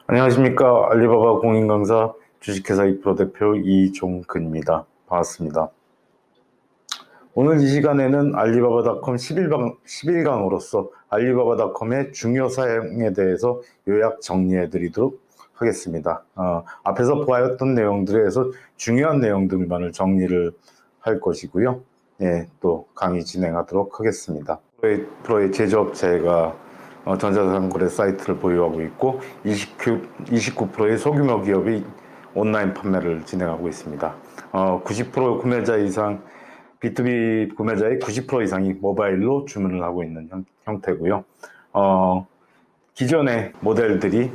안녕하십니까. 알리바바 공인강사 주식회사 2프로 대표 이종근입니다. 반갑습니다. 오늘 이 시간에는 알리바바닷컴 11강으로서 알리바바닷컴의 중요 사항에 대해서 요약 정리해 드리도록 하겠습니다. 앞에서 보았던 내용들에서 중요한 내용들만을 정리를 할 것이고요. 또 강의 진행하도록 하겠습니다. 프로의 제조업체가 전자상거래 사이트를 보유하고 있고 29%의 소규모 기업이 온라인 판매를 진행하고 있습니다. 90% 구매자 이상, B2B 구매자의 90% 이상이 모바일로 주문을 하고 있는 형태고요. 기존의 모델들이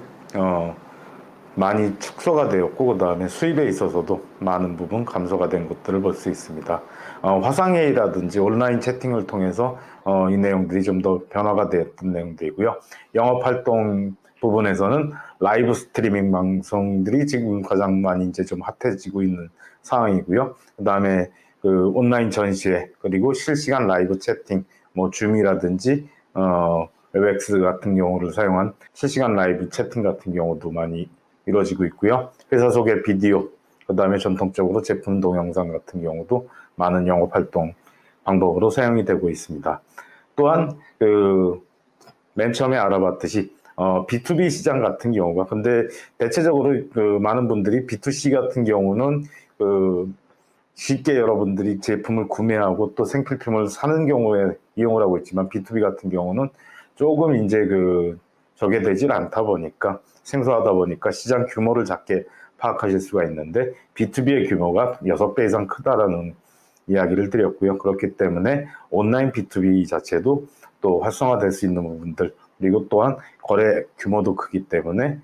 많이 축소가 되었고, 그 다음에 수입에 있어서도 많은 부분 감소가 된 것들을 볼 수 있습니다. 화상회의라든지 온라인 채팅을 통해서 이 내용들이 좀 더 변화가 되었던 내용들이고요. 영업활동 부분에서는 라이브 스트리밍 방송들이 지금 가장 많이 이제 좀 핫해지고 있는 상황이고요. 그 다음에 그 온라인 전시회, 그리고 실시간 라이브 채팅, 뭐 줌이라든지 웹엑스 같은 경우를 사용한 실시간 라이브 채팅 같은 경우도 많이 이루어지고 있고요. 회사 소개 비디오, 그 다음에 전통적으로 제품 동영상 같은 경우도 많은 영업활동 방법으로 사용이 되고 있습니다. 또한 맨 처음에 알아봤듯이 B2B 시장 같은 경우가, 근데 대체적으로 많은 분들이 B2C 같은 경우는 쉽게 여러분들이 제품을 구매하고 또 생필품을 사는 경우에 이용을 하고 있지만, B2B 같은 경우는 조금 이제 저게 되질 않다 보니까, 생소하다 보니까 시장 규모를 작게 파악하실 수가 있는데, B2B의 규모가 6배 이상 크다라는 이야기를 드렸고요. 그렇기 때문에 온라인 B2B 자체도 또 활성화될 수 있는 부분들, 그리고 또한 거래 규모도 크기 때문에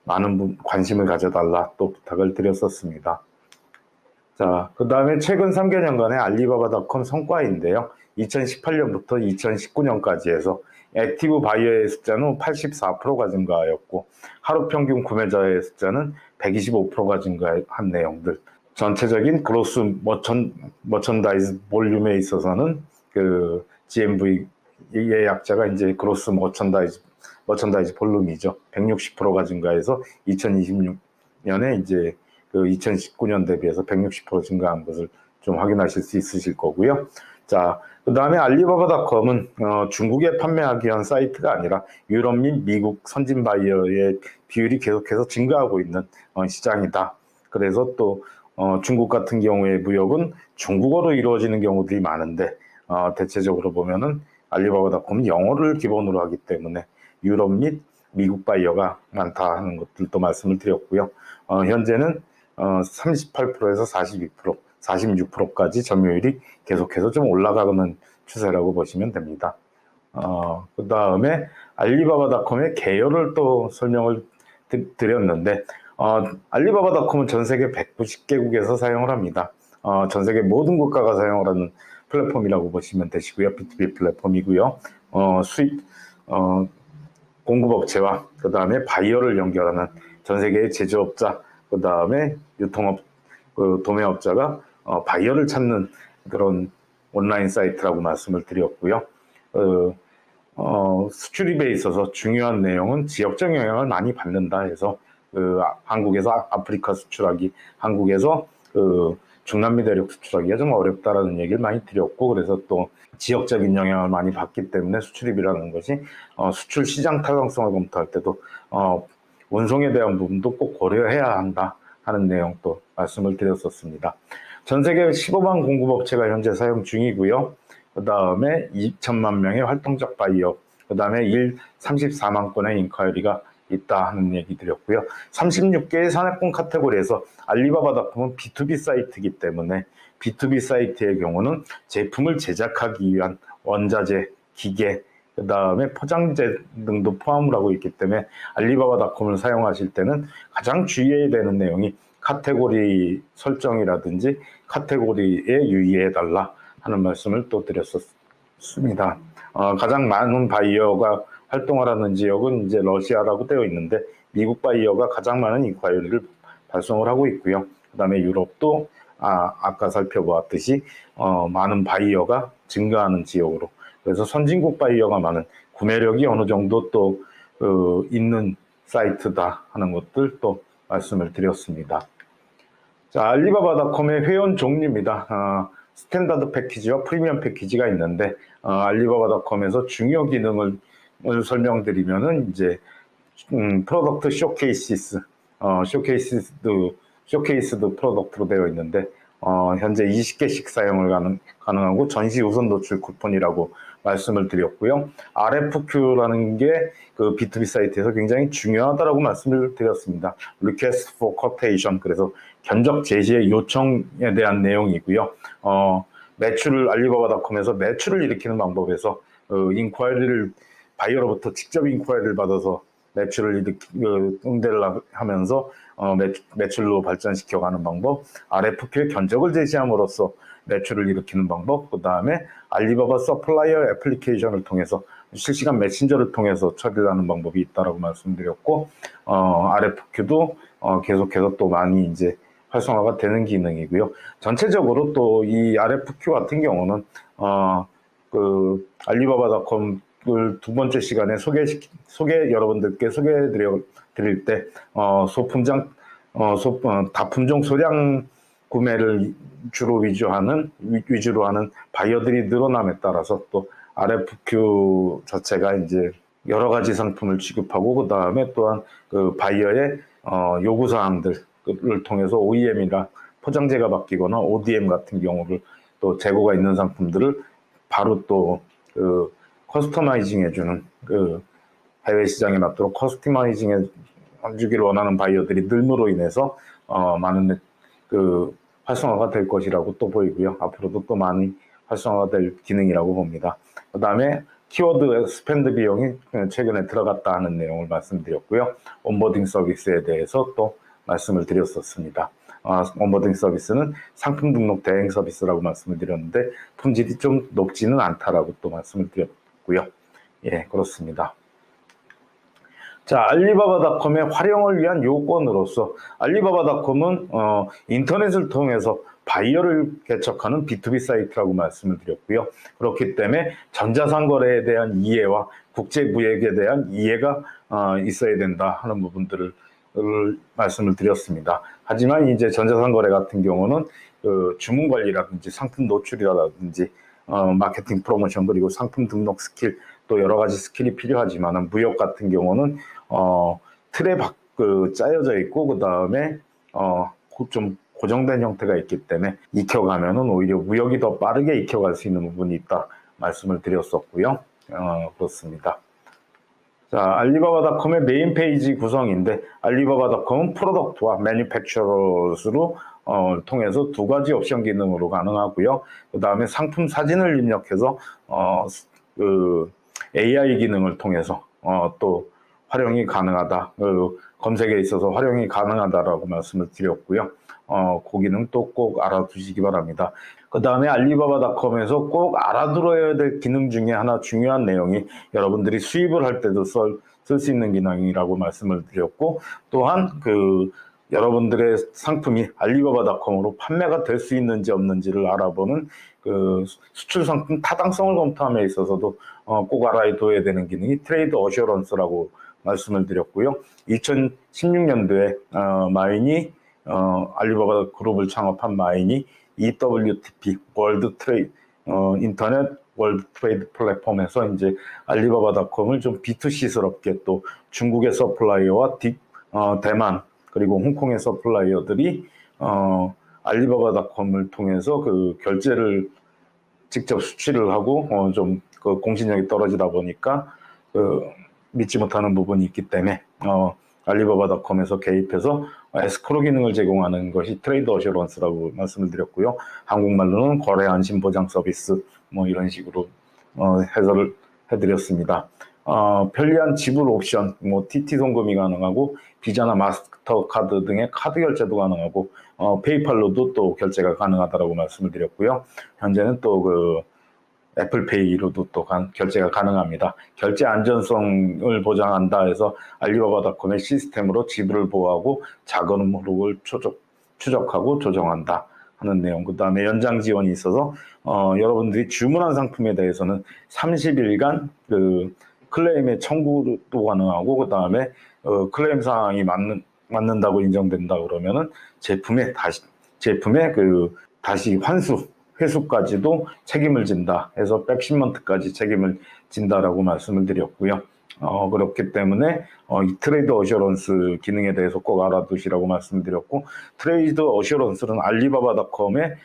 많은 관심을 가져달라 또 부탁을 드렸었습니다. 자, 그 다음에 최근 3개년간의 알리바바닷컴 성과인데요. 2018년부터 2019년까지 해서 액티브 바이어의 숫자는 84%가 증가하였고, 하루 평균 구매자의 숫자는 125%가 증가한 내용들. 전체적인 그로스 머천다이즈 볼륨에 있어서는 GMV의 약자가 이제 그로스 머천다이즈 볼륨이죠. 160%가 증가해서 2026년에 이제 2019년 대비해서 160% 증가한 것을 좀 확인하실 수 있으실 거고요. 자, 그 다음에 알리바바닷컴은 중국에 판매하기 위한 사이트가 아니라 유럽 및 미국 선진 바이어의 비율이 계속해서 증가하고 있는 시장이다. 그래서 또 중국 같은 경우의 무역은 중국어로 이루어지는 경우들이 많은데, 대체적으로 보면은 알리바바닷컴은 영어를 기본으로 하기 때문에 유럽 및 미국 바이어가 많다 하는 것들도 말씀을 드렸고요. 현재는 38%에서 42%, 46%까지 점유율이 계속해서 좀 올라가는 추세라고 보시면 됩니다. 그 다음에 알리바바닷컴의 개요를 또 설명을 드렸는데, 알리바바닷컴은 전 세계 190개국에서 사용을 합니다. 전 세계 모든 국가가 사용을 하는 플랫폼이라고 보시면 되시고요. B2B 플랫폼이고요. 공급업체와 그 다음에 바이어를 연결하는 전 세계의 제조업자, 그 다음에 유통업, 도매업자가 바이어를 찾는 그런 온라인 사이트라고 말씀을 드렸고요. 수출입에 있어서 중요한 내용은 지역적 영향을 많이 받는다 해서 한국에서 아프리카 수출하기, 한국에서 중남미 대륙 수출하기가 좀 어렵다라는 얘기를 많이 드렸고, 그래서 또 지역적인 영향을 많이 받기 때문에 수출입이라는 것이 수출 시장 타당성을 검토할 때도 운송에 대한 부분도 꼭 고려해야 한다 하는 내용도 말씀을 드렸었습니다. 전 세계 15만 공급업체가 현재 사용 중이고요. 그 다음에 2천만 명의 활동적 바이어, 그 다음에 34만 건의 인콰이리가 있다 하는 얘기 드렸고요. 36개의 산업군 카테고리에서 알리바바닷컴은 B2B 사이트이기 때문에 B2B 사이트의 경우는 제품을 제작하기 위한 원자재, 기계, 그 다음에 포장재 등도 포함을 하고 있기 때문에 알리바바닷컴을 사용하실 때는 가장 주의해야 되는 내용이 카테고리 설정이라든지 카테고리에 유의해달라 하는 말씀을 또 드렸었습니다. 가장 많은 바이어가 활동하라는 지역은 이제 러시아라고 되어 있는데, 미국 바이어가 가장 많은 인콰이리를 발송을 하고 있고요. 그 다음에 유럽도 아까 살펴보았듯이 많은 바이어가 증가하는 지역으로, 그래서 선진국 바이어가 많은, 구매력이 어느 정도 또 있는 사이트다 하는 것들 또 말씀을 드렸습니다. 자, 알리바바닷컴의 회원 종류입니다. 스탠다드 패키지와 프리미엄 패키지가 있는데, 알리바바닷컴에서 중요 기능을 설명드리면은 이제 프로덕트 쇼케이시스, 쇼케이스드 프로덕트로 되어 있는데, 현재 20개씩 사용을 가능하고 전시 우선 노출 쿠폰이라고 말씀을 드렸고요. RFQ라는 게 그 B2B 사이트에서 굉장히 중요하다라고 말씀을 드렸습니다. Request for Quotation, 그래서 견적 제시의 요청에 대한 내용이고요. 매출을 알리바바닷컴에서 매출을 일으키는 방법에서 인콰이리를 바이어로부터 직접 인콰이리를 받아서 매출을 응대를 하면서 매출로 발전시켜가는 방법, RFQ의 견적을 제시함으로써 매출을 일으키는 방법, 그 다음에 알리바바 서플라이어 애플리케이션을 통해서 실시간 메신저를 통해서 처리를 하는 방법이 있다라고 말씀드렸고, RFQ도 계속해서 또 많이 이제 활성화가 되는 기능이고요. 전체적으로 또 이 RFQ 같은 경우는 그 알리바바닷컴 두 번째 시간에 여러분들께 소개해 드릴 때 소품장 다품종 소량 구매를 위주로 하는 바이어들이 늘어남에 따라서 또 RFQ 자체가 이제 여러 가지 상품을 취급하고, 그 다음에 또한 그 바이어의 요구 사항들을 통해서 OEM이나 포장재가 바뀌거나 ODM 같은 경우를 또 재고가 있는 상품들을 바로 또 커스터마이징 해주는, 해외 시장에 맞도록 커스터마이징 해주기를 원하는 바이어들이 늘므로 인해서 많은 활성화가 될 것이라고 또 보이고요. 앞으로도 또 많이 활성화가 될 기능이라고 봅니다. 그 다음에 키워드 스펜드 비용이 최근에 들어갔다 하는 내용을 말씀드렸고요. 온보딩 서비스에 대해서 또 말씀을 드렸었습니다. 온보딩 서비스는 상품 등록 대행 서비스라고 말씀을 드렸는데 품질이 좀 높지는 않다라고 또 말씀을 드렸고요. 예, 그렇습니다. 자, 알리바바닷컴의 활용을 위한 요건으로서 알리바바닷컴은 인터넷을 통해서 바이어를 개척하는 B2B 사이트라고 말씀을 드렸고요. 그렇기 때문에 전자상거래에 대한 이해와 국제무역에 대한 이해가 있어야 된다 하는 부분들을 말씀을 드렸습니다. 하지만 이제 전자상거래 같은 경우는 주문 관리라든지 상품 노출이라든지 마케팅 프로모션, 그리고 상품 등록 스킬, 또 여러 가지 스킬이 필요하지만 무역 같은 경우는 틀에 짜여져 있고, 그 다음에 좀 고정된 형태가 있기 때문에 익혀가면은 오히려 무역이 더 빠르게 익혀갈 수 있는 부분이 있다 말씀을 드렸었고요. 그렇습니다. 자, 알리바바닷컴의 메인 페이지 구성인데, 알리바바닷컴은 프로덕트와 매니팩처러스로 통해서 두 가지 옵션 기능으로 가능하고요. 그 다음에 상품 사진을 입력해서 AI 기능을 통해서 또 활용이 가능하다, 검색에 있어서 활용이 가능하다라고 말씀을 드렸고요. 그 기능 또 꼭 알아두시기 바랍니다. 그 다음에 알리바바닷컴에서 꼭 알아들어야 될 기능 중에 하나, 중요한 내용이 여러분들이 수입을 할 때도 쓸 수 있는 기능이라고 말씀을 드렸고, 또한 여러분들의 상품이 알리바바닷컴으로 판매가 될 수 있는지 없는지를 알아보는 수출 상품 타당성을 검토함에 있어서도 꼭 알아둬야 되는 기능이 트레이드 어셔런스라고 말씀을 드렸고요. 2016년도에 마인이 알리바바 그룹을 창업한 마인이 EWTP 인터넷 월드 트레이드 플랫폼에서 이제 알리바바닷컴을 좀 B2C스럽게 또 중국의 서플라이어와 대만 그리고 홍콩의 서플라이어들이 알리바바닷컴을 통해서 결제를 직접 수취를 하고 좀 공신력이 떨어지다 보니까 믿지 못하는 부분이 있기 때문에 알리바바닷컴에서 개입해서 에스크로 기능을 제공하는 것이 트레이드 어셔런스라고 말씀을 드렸고요. 한국말로는 거래 안심 보장 서비스 이런 식으로 해설을 해드렸습니다. 편리한 지불 옵션, TT 송금이 가능하고 비자나 마스터카드 등의 카드 결제도 가능하고 페이팔로도 또 결제가 가능하다고 말씀을 드렸고요. 현재는 또 애플페이로도 또 결제가 가능합니다. 결제 안전성을 보장한다 해서 알리바바닷컴의 시스템으로 지불을 보호하고 자금 흐름을 추적하고 조정한다. 하는 내용, 그 다음에 연장 지원이 있어서 여러분들이 주문한 상품에 대해서는 30일간 그 클레임의 청구도 가능하고, 그 다음에 클레임 사항이 맞는다고 인정된다 그러면은 제품의 그 다시 회수까지도 책임을 진다 해서 백십먼트까지 책임을 진다라고 말씀을 드렸고요. 그렇기 때문에 이 트레이드 어셔런스 기능에 대해서 꼭 알아두시라고 말씀드렸고, 트레이드 어셔런스는 알리바바닷컴의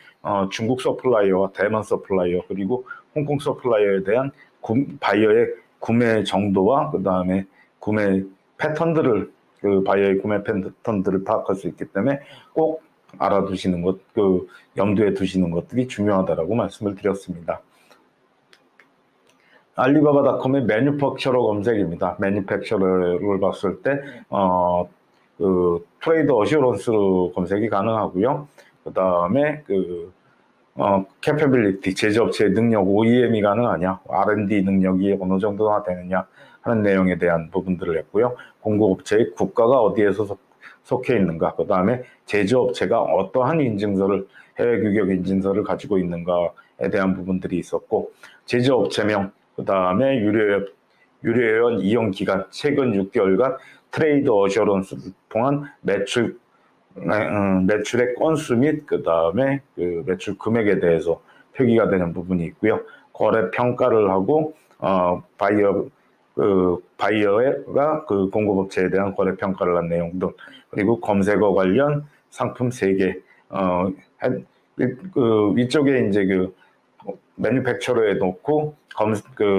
중국 서플라이어와 대만 서플라이어 그리고 홍콩 서플라이어에 대한 바이어의 구매 정도와 그 다음에 구매 패턴들을 바이어의 구매 패턴들을 파악할 수 있기 때문에 꼭 알아두시는 것, 염두에 두시는 것들이 중요하다라고 말씀을 드렸습니다. 알리바바닷컴의 매뉴팩처러 검색입니다. 매뉴팩처러를 봤을 때 트레이드 어슈런스 검색이 가능하고요. 그 다음에 캐퍼빌리티, 제조업체의 능력, OEM이 가능하냐, R&D 능력이 어느 정도나 되느냐 하는 내용에 대한 부분들을 했고요. 공급업체의 국가가 어디에서 속해 있는가, 그 다음에 제조업체가 어떠한 인증서를, 해외 규격 인증서를 가지고 있는가에 대한 부분들이 있었고, 제조업체명, 그 다음에 유료회원 이용 기간, 최근 6개월간 트레이드 어셔런스를 통한 매출의 건수 및 그 다음에 매출 금액에 대해서 표기가 되는 부분이 있고요. 거래 평가를 하고 바이어가 공급업체에 대한 거래 평가를 한 내용들, 그리고 검색어 관련 상품 3개, 위쪽에 이제 매뉴팩처러에 놓고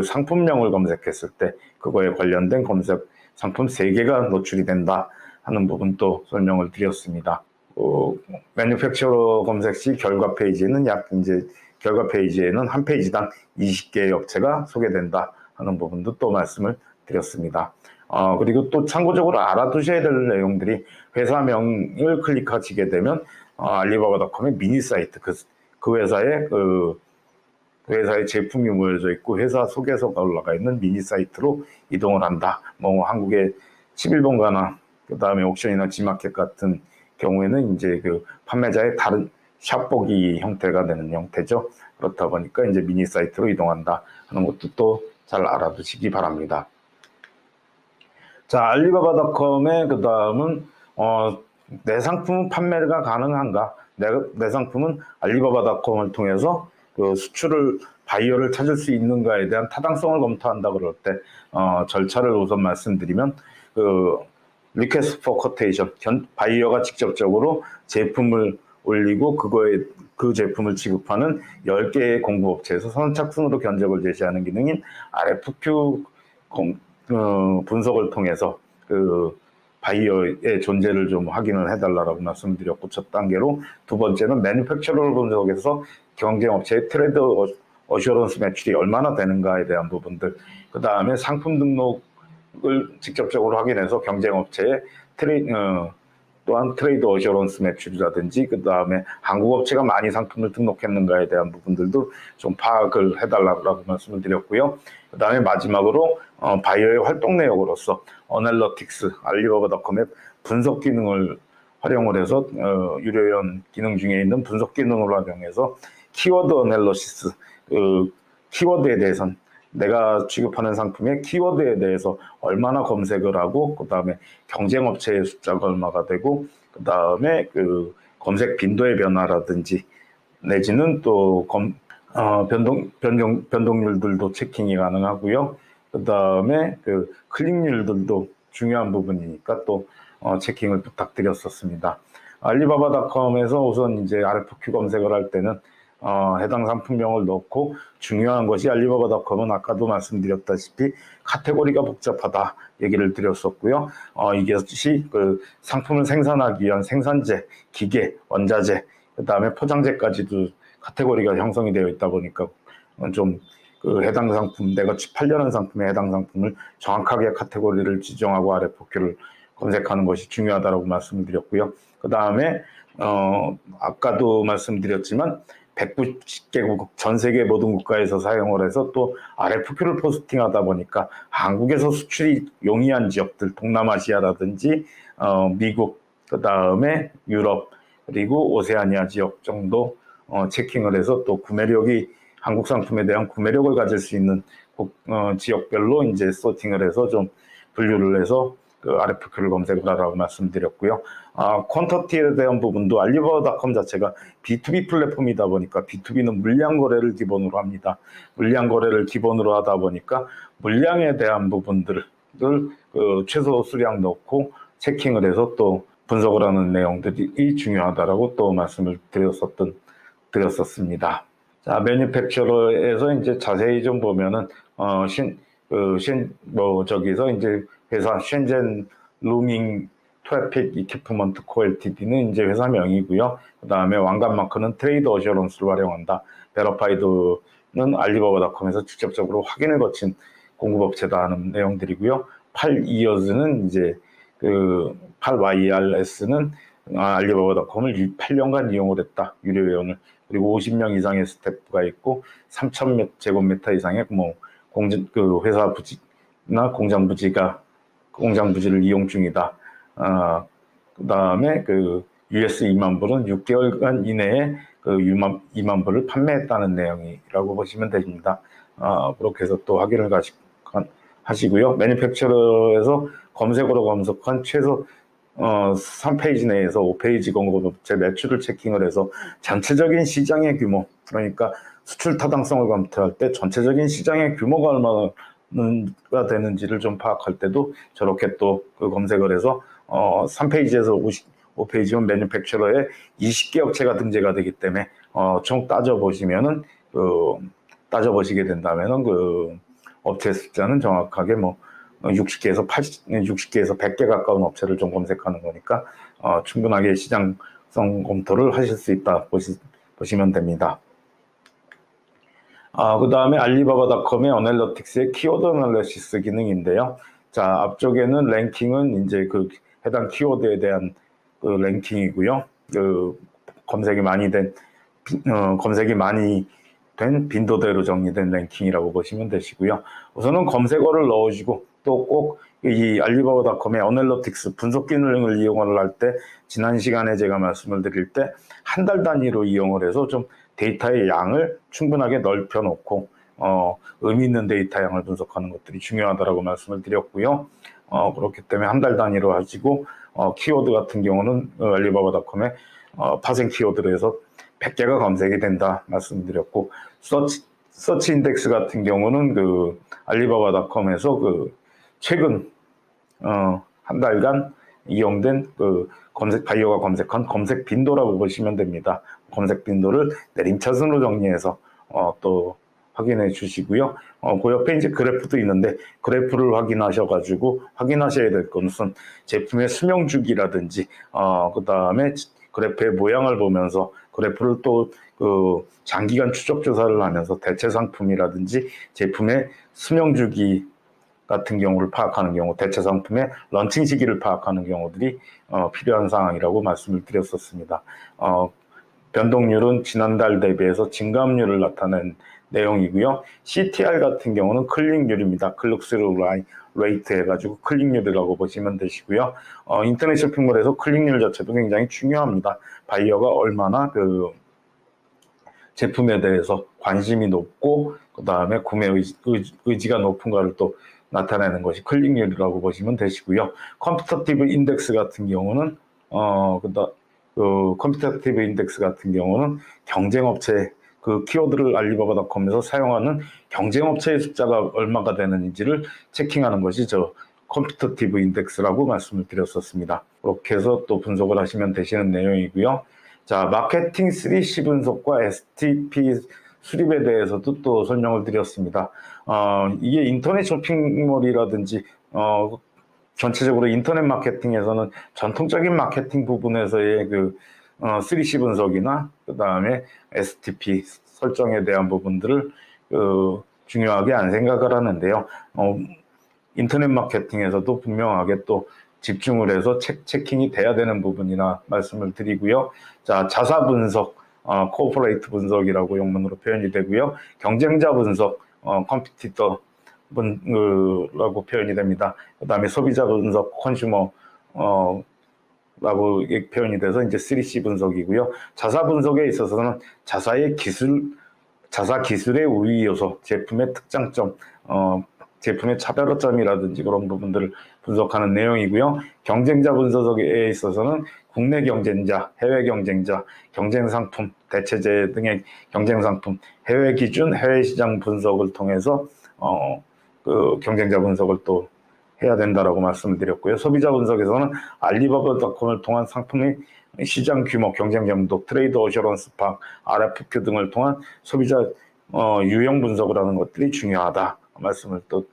상품명을 검색했을 때 그거에 관련된 검색 상품 3개가 노출이 된다 하는 부분도 설명을 드렸습니다. 매뉴팩처러 검색 시 결과 페이지에는 결과 페이지에는 한 페이지당 20개의 업체가 소개된다 하는 부분도 또 말씀을 드렸습니다. 그리고 또 참고적으로 알아두셔야 될 내용들이, 회사명을 클릭하시게 되면 알리바바닷컴의 미니 사이트, 그 회사의 제품이 모여져 있고 회사 소개서가 올라가 있는 미니 사이트로 이동을 한다. 한국의 11번가나 그 다음에 옥션이나 지마켓 같은 경우에는 이제 판매자의 다른 샵보기 형태가 되는 형태죠. 그렇다 보니까 이제 미니 사이트로 이동한다 하는 것도 또 잘 알아두시기 바랍니다. 자, 알리바바닷컴의 그 다음은 내 상품은 판매가 가능한가? 내 상품은 알리바바닷컴을 통해서 수출을, 바이어를 찾을 수 있는가에 대한 타당성을 검토한다 그럴 때 절차를 우선 말씀드리면, 리퀘스트 포 쿼테이션, 바이어가 직접적으로 제품을 올리고 그 제품을 지급하는 10개의 공급업체에서 선착순으로 견적을 제시하는 기능인 RFQ 분석을 통해서 바이어의 존재를 좀 확인을 해달라고 말씀드렸고, 첫 단계로. 두 번째는 매뉴팩처러를 분석해서 경쟁업체의 트레이드 어슈런스 매출이 얼마나 되는가에 대한 부분들, 그 다음에 상품 등록을 직접적으로 확인해서 경쟁업체의 또한 트레이드 어슈런스 매출이라든지, 그 다음에 한국 업체가 많이 상품을 등록했는가에 대한 부분들도 좀 파악을 해달라고 말씀을 드렸고요. 그 다음에 마지막으로 바이어의 활동 내역으로서 어널러틱스, 알리바바닷컴의 분석 기능을 활용을 해서 유료회원 기능 중에 있는 분석 기능을 활용해서 키워드 어널리시스, 키워드에 대해서는 내가 취급하는 상품의 키워드에 대해서 얼마나 검색을 하고, 그 다음에 경쟁업체의 숫자가 얼마가 되고, 그 다음에 검색 빈도의 변화라든지 내지는 또 변동률들도 체킹이 가능하고요. 그 다음에 클릭률들도 중요한 부분이니까 또 체킹을 부탁드렸었습니다. 알리바바닷컴에서 우선 이제 RFQ 검색을 할 때는 해당 상품명을 넣고, 중요한 것이 알리바바닷컴은 아까도 말씀드렸다시피 카테고리가 복잡하다 얘기를 드렸었고요. 이것이 상품을 생산하기 위한 생산재, 기계, 원자재, 그 다음에 포장재까지도 카테고리가 형성이 되어 있다 보니까 좀 해당 상품, 내가 팔려는 상품에 해당 상품을 정확하게 카테고리를 지정하고 RFQ를 검색하는 것이 중요하다고 말씀을 드렸고요. 그 다음에 아까도 말씀드렸지만 190개국 전 세계 모든 국가에서 사용을 해서 또 RFQ를 포스팅하다 보니까 한국에서 수출이 용이한 지역들, 동남아시아라든지 미국, 그 다음에 유럽, 그리고 오세아니아 지역 정도 체킹을 해서 또 구매력이 한국 상품에 대한 구매력을 가질 수 있는 지역별로 이제 소팅을 해서 좀 분류를 해서 그 RFQ를 검색을 하라고 말씀드렸고요. 퀀터티에 대한 부분도 알리바바닷컴 자체가 B2B 플랫폼이다 보니까 B2B는 물량 거래를 기본으로 합니다. 물량 거래를 기본으로 하다 보니까 물량에 대한 부분들을 최소 수량 넣고 체킹을 해서 또 분석을 하는 내용들이 중요하다라고 또 말씀을 드렸었습니다. 자, 매니팩처러에서 이제 자세히 좀 보면은 저기서 이제 회사 셴젠 루밍 트래픽 이퀴프먼트 코 Ltd는 이제 회사명이고요. 그 다음에 왕관 마크는 트레이드 어셔런스를 활용한다. 베러파이드는 알리바바닷컴에서 직접적으로 확인을 거친 공급업체다 하는 내용들이고요. 8years는 이제 8YRS는 알리바바닷컴을 8년간 이용을 했다. 유료 회원을. 그리고 50명 이상의 스태프가 있고 3,000제곱미터 이상의 회사 부지나 공장 부지를 이용 중이다. 그 다음에 US 2만 불은 6개월간 이내에 2만 불을 판매했다는 내용이라고 보시면 됩니다. 그렇게 해서 또 확인을 하시고요. 매니팩처러에서 검색어로 검색한 최소 3페이지 내에서 5페이지 공급업체 매출을 체킹을 해서 전체적인 시장의 규모, 그러니까 수출 타당성을 검토할 때 전체적인 시장의 규모가 얼마나 되는지를 좀 파악할 때도 저렇게 또 검색을 해서 3페이지에서 5페이지면 매니팩처러에 20개 업체가 등재가 되기 때문에 총 따져보시게 된다면은 업체 숫자는 정확하게 60개에서 100개 가까운 업체를 좀 검색하는 거니까 충분하게 시장성 검토를 하실 수 있다 보시면 됩니다. 그 다음에 알리바바닷컴의 어널리틱스의 키워드 어널리시스 기능인데요. 자, 앞쪽에는 랭킹은 이제 해당 키워드에 대한 랭킹이고요. 검색이 많이 된 빈도대로 정리된 랭킹이라고 보시면 되시고요. 우선은 검색어를 넣으시고 또 꼭 이 알리바바닷컴의 어널리틱스 분석 기능을 이용을 할 때 지난 시간에 제가 말씀을 드릴 때 한 달 단위로 이용을 해서 좀 데이터의 양을 충분하게 넓혀 놓고 의미 있는 데이터 양을 분석하는 것들이 중요하다고 말씀을 드렸고요. 그렇기 때문에 한 달 단위로 하시고 키워드 같은 경우는 알리바바닷컴의 파생 키워드로 해서 100개가 검색이 된다 말씀드렸고 서치 인덱스 같은 경우는 알리바바닷컴에서 최근 한 달간 이용된 바이어가 검색한 검색 빈도라고 보시면 됩니다. 검색 빈도를 내림차순으로 정리해서 또 확인해 주시고요. 그 옆에 이제 그래프도 있는데 그래프를 확인하셔야 될 것은 제품의 수명 주기라든지 그 다음에 그래프의 모양을 보면서 그래프를 또 장기간 추적 조사를 하면서 대체 상품이라든지 제품의 수명 주기 같은 경우를 파악하는 경우, 대체 상품의 런칭 시기를 파악하는 경우들이 필요한 상황이라고 말씀을 드렸었습니다. 변동률은 지난달 대비해서 증가압률을 나타낸 내용이고요. CTR 같은 경우는 클릭률입니다. 클릭스루 레이트 해가지고 클릭률이라고 보시면 되시고요. 인터넷 쇼핑몰에서 클릭률 자체도 굉장히 중요합니다. 바이어가 얼마나 제품에 대해서 관심이 높고 그 다음에 구매 의지가 높은가를 또 나타내는 것이 클릭률이라고 보시면 되시고요. 컴피터티브 인덱스 같은 경우는 컴피터티브 인덱스 같은 경우는 경쟁업체 키워드를 알리바바닷컴에서 사용하는 경쟁업체의 숫자가 얼마가 되는지를 체킹하는 것이 컴피터티브 인덱스라고 말씀을 드렸었습니다. 그렇게 해서 또 분석을 하시면 되시는 내용이고요. 자, 마케팅 3C 분석과 STP 수립에 대해서도 또 설명을 드렸습니다. 이게 인터넷 쇼핑몰이라든지 전체적으로 인터넷 마케팅에서는 전통적인 마케팅 부분에서의 3C 분석이나 그 다음에 STP 설정에 대한 부분들을 중요하게 안 생각을 하는데요. 인터넷 마케팅에서도 분명하게 또 집중을 해서 체킹이 돼야 되는 부분이나 말씀을 드리고요. 자, 자사 분석, 코퍼레이트 분석이라고 영문으로 표현이 되고요. 경쟁자 분석, 컴피티터 라고 표현이 됩니다. 그 다음에 소비자 분석, 컨슈머 라고 표현이 돼서 이제 3C 분석이고요. 자사 분석에 있어서는 자사 기술의 우위 요소, 제품의 특장점, 제품의 차별점이라든지 그런 부분들을 분석하는 내용이고요. 경쟁자 분석에 있어서는 국내 경쟁자, 해외 경쟁자, 경쟁 상품, 대체재 등의 경쟁 상품, 해외 기준, 해외 시장 분석을 통해서 그 경쟁자 분석을 또 해야 된다라고 말씀을 드렸고요. 소비자 분석에서는 알리바바닷컴을 통한 상품의 시장 규모, 경쟁 감독, 트레이드 어셔런스 파악, RFQ 등을 통한 소비자 유형 분석을 하는 것들이 중요하다 말씀을 또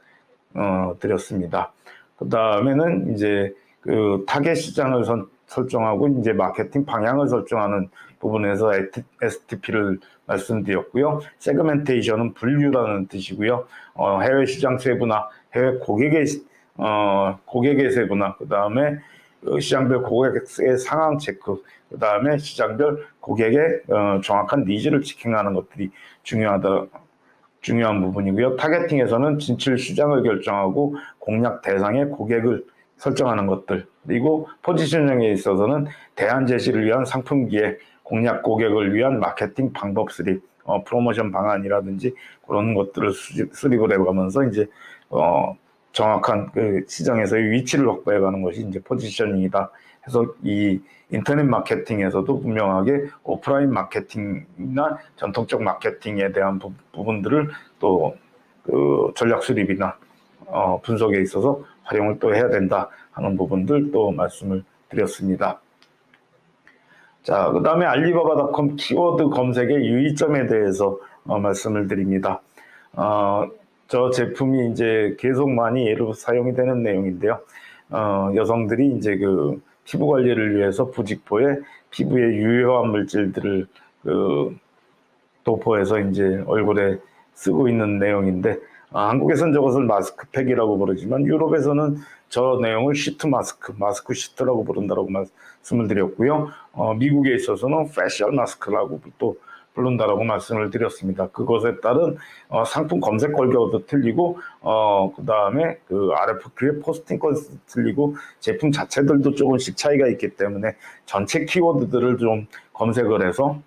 드렸습니다. 그 다음에는 이제 그 타겟 시장을 설정하고 이제 마케팅 방향을 설정하는 부분에서 STP를 말씀드렸고요. 세그멘테이션은 분류라는 뜻이고요. 해외 시장 세분화, 해외 고객의 세분화, 그 다음에 시장별 고객의 상황 체크, 그 다음에 시장별 고객의 정확한 니즈를 지킹하는 것들이 중요한 부분이고요. 타겟팅에서는 진출 시장을 결정하고 공략 대상의 고객을 설정하는 것들, 그리고 포지셔닝에 있어서는 대안 제시를 위한 상품 기획, 공략 고객을 위한 마케팅 방법 수립, 프로모션 방안이라든지 그런 것들을 수립을 해가면서 이제 정확한 그 시장에서의 위치를 확보해가는 것이 이제 포지셔닝이다. 그래서 이 인터넷 마케팅에서도 분명하게 오프라인 마케팅이나 전통적 마케팅에 대한 부분들을 또 그 전략 수립이나 분석에 있어서 활용을 또 해야 된다 하는 부분들 또 말씀을 드렸습니다. 자, 그 다음에 알리바바닷컴 키워드 검색의 유의점에 대해서 말씀을 드립니다. 저 제품이 이제 계속 많이 예로 사용이 되는 내용인데요. 여성들이 이제 그 피부 관리를 위해서 부직포에 피부에 유해한 물질들을 도포해서 이제 얼굴에 쓰고 있는 내용인데, 한국에서는 저것을 마스크팩이라고 부르지만 유럽에서는 저 내용을 시트 마스크 시트라고 부른다라고 말씀을 드렸고요. 미국에 있어서는 패션 마스크라고 또 부른다라고 말씀을 드렸습니다. 그것에 따른 상품 검색 권고도 틀리고, 그 다음에 그 RFQ의 포스팅 건수 틀리고, 제품 자체들도 조금씩 차이가 있기 때문에 전체 키워드들을 좀 검색을 해서